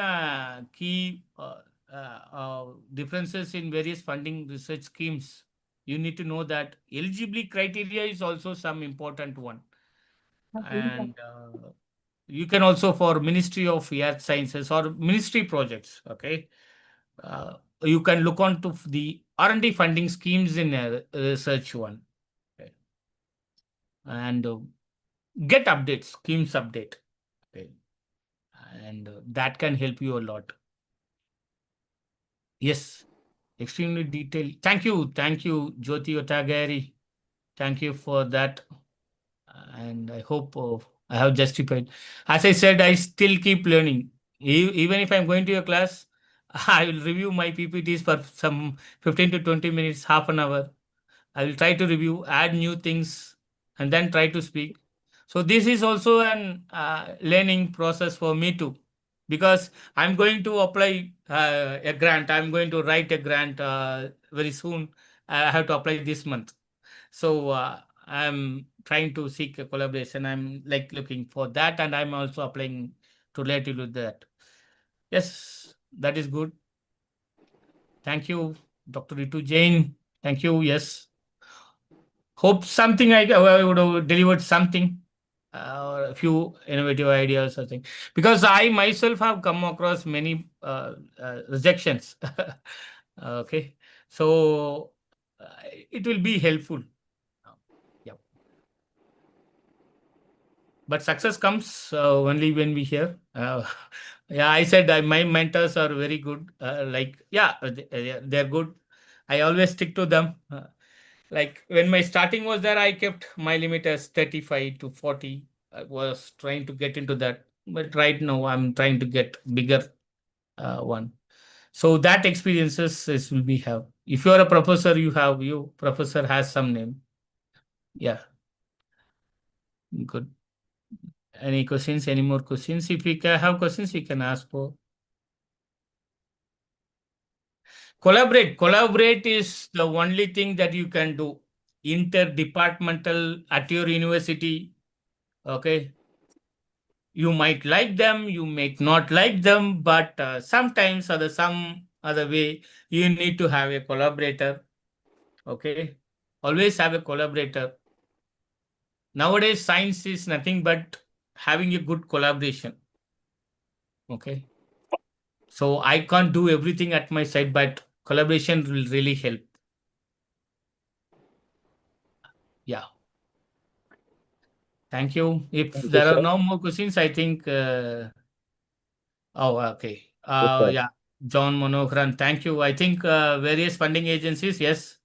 differences in various funding research schemes. You need to know that eligibility criteria is also some important one. And you can also, for Ministry of Earth Sciences or ministry projects, okay, you can look on to the R&D funding schemes in a research one. Okay. And get updates, schemes update. Okay. And that can help you a lot. Yes, extremely detailed. Thank you, Jyoti Otagari. Thank you for that. And I hope I have justified. As I said, I still keep learning. Even if I'm going to a class, I will review my PPTs for some 15 to 20 minutes, half an hour. I will try to review, add new things, and then try to speak. So this is also an learning process for me too, because I'm going to apply a grant. I'm going to write a grant very soon. I have to apply this month. So I'm trying to seek a collaboration. I'm like looking for that, and I'm also applying to related with that. Yes, that is good. Thank you, Dr. Ritu Jain. Thank you. Yes. Hope something I would have delivered something or a few innovative ideas or thing, because I myself have come across many rejections. Okay, so it will be helpful. Yeah, but success comes only when we hear. Yeah, I said my mentors are very good. Like, yeah, they're good. I always stick to them. Like when my starting was there, I kept my limit as 35 to 40. I was trying to get into that. But right now, I'm trying to get bigger one. So that experiences is we have. If you're a professor, you professor has some name. Yeah, good. Any questions? Any more questions? If we can have questions, we can ask for. Collaborate. Collaborate is the only thing that you can do. Interdepartmental at your university. Okay. You might like them, you might not like them, but sometimes or the some other way, you need to have a collaborator. Okay. Always have a collaborator. Nowadays, science is nothing but having a good collaboration. Okay. So I can't do everything at my side, but collaboration will really help. Yeah. Thank you. If Thank you, there are sir. no more questions, I think. Oh, okay. Yes, sir. Yeah. John Manoharan, thank you. I think various funding agencies, yes.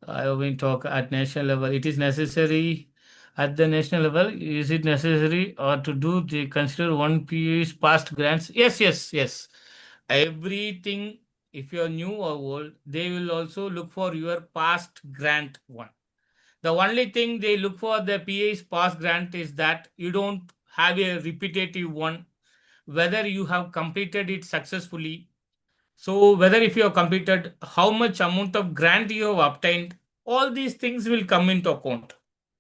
I will talk at national level. It is necessary at the national level. Is it necessary or to do the consider one PU's past grants? Yes, yes, yes. Everything, if you're new or old, they will also look for your past grant one. The only thing they look for the PA's past grant is that you don't have a repetitive one, whether you have completed it successfully. So whether if you have completed, how much amount of grant you have obtained, all these things will come into account.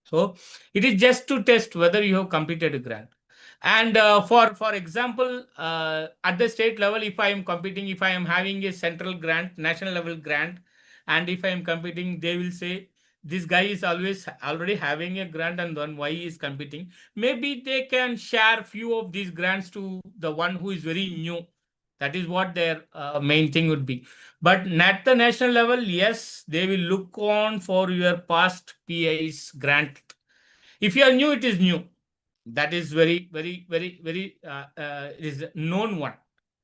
So it is just to test whether you have completed a grant. And for example, at the state level, if I am competing, if I am having a central grant, national level grant, and if I am competing, they will say this guy is always already having a grant, and then why he is competing. Maybe they can share few of these grants to the one who is very new. That is what their main thing would be. But at the national level, yes, they will look on for your past PI's grant. If you are new, it is new. That is very, very, very, very is known one.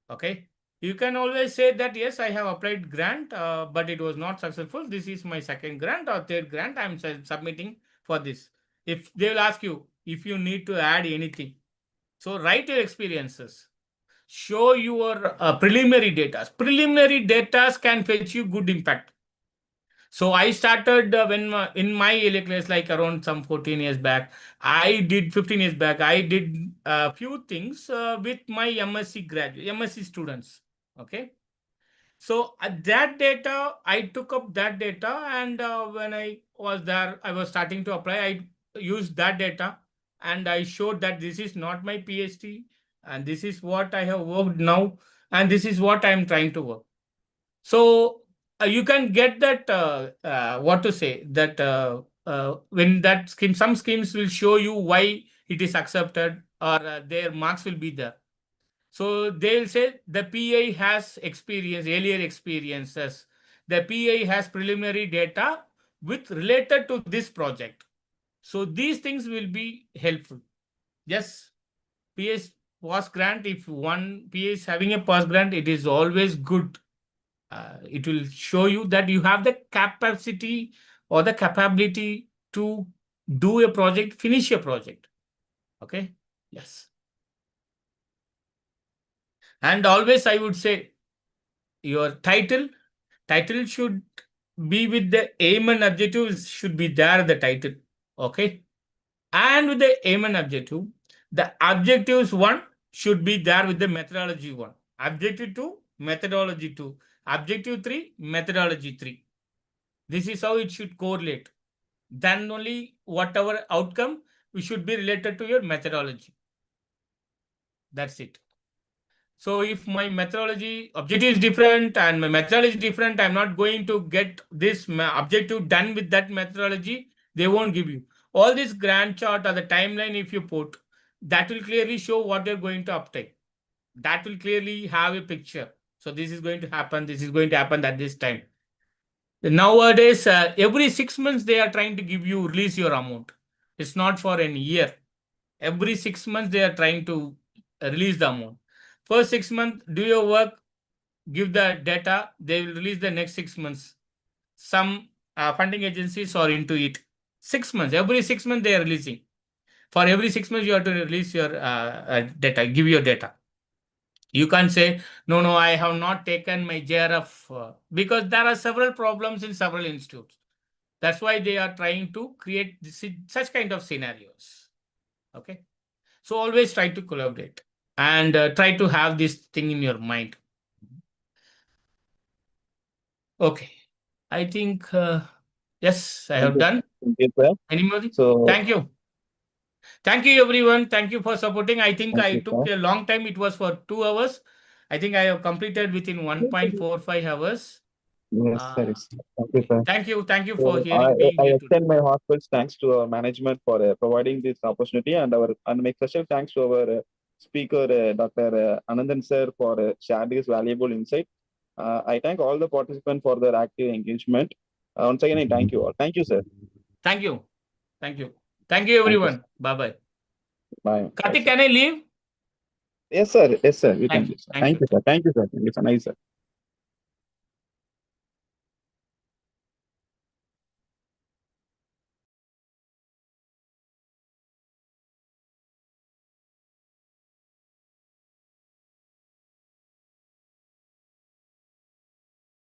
Okay. You can always say that yes, I have applied grant, but it was not successful. This is my second grant or third grant. I'm submitting for this. If they will ask you if you need to add anything, so write your experiences, show your preliminary data. Preliminary data can fetch you good impact. So I started in my early class, like around some 14 years back. I did 15 years back. I did a few things with my MSc graduate, MSc students. Okay. So that data, I took up that data, and when I was there, I was starting to apply. I used that data, and I showed that this is not my PhD, and this is what I have worked now, and this is what I am trying to work. So you can get that what to say that when that scheme, some schemes will show you why it is accepted, or their marks will be there. So they'll say the PI has experience, earlier experiences. The PI has preliminary data with related to this project. So these things will be helpful. Yes, PA past grant. If one PA is having a past grant, it is always good. It will show you that you have the capacity or the capability to do a project, finish a project. Okay. Yes. And always I would say your title should be with the aim and objectives should be there the title. Okay. And with the aim and objective, the objectives one should be there with the methodology one. Objective 2, methodology 2. Objective 3, methodology 3. This is how it should correlate. Then only whatever outcome we should be related to your methodology. That's it. So if my methodology objective is different and my methodology is different, I'm not going to get this objective done with that methodology. They won't give you. All this Gantt chart or the timeline if you put, that will clearly show what you're going to obtain. That will clearly have a picture. So this is going to happen. This is going to happen at this time. Nowadays, every 6 months, they are trying to give you release your amount. It's not for an year. Every 6 months, they are trying to release the amount. First 6 months, do your work, give the data, they will release the next 6 months. Some funding agencies are into it. 6 months, every 6 months, they are releasing. For every 6 months, you have to release your data, give your data. You can't say, no, I have not taken my JRF because there are several problems in several institutes. That's why they are trying to create such kind of scenarios. Okay. So always try to collaborate and try to have this thing in your mind. Okay. I think, yes, I have done. Thank you, sir. Any more? So, Thank you. Thank you, everyone. Thank you for supporting. I think thank I you, took sir. a long time. It was for 2 hours. I think I have completed within 1.45 hours. Yes, sir. Yes. Thank you, Okay. sir. Thank you So for being I here today. extend my heartfelt thanks to our management for providing this opportunity and my special thanks to our speaker, Dr. Anandan sir, for sharing this valuable insight. I thank all the participants for their active engagement. Once again, I thank you all. Thank you, sir. Thank you. Thank you, Thank you, everyone. Bye-bye. bye. Karthik, can I leave? Yes, sir. Yes, sir. You Thank can. you. Thank you, sir. Thank you, sir. Thank you, sir. Nice, sir.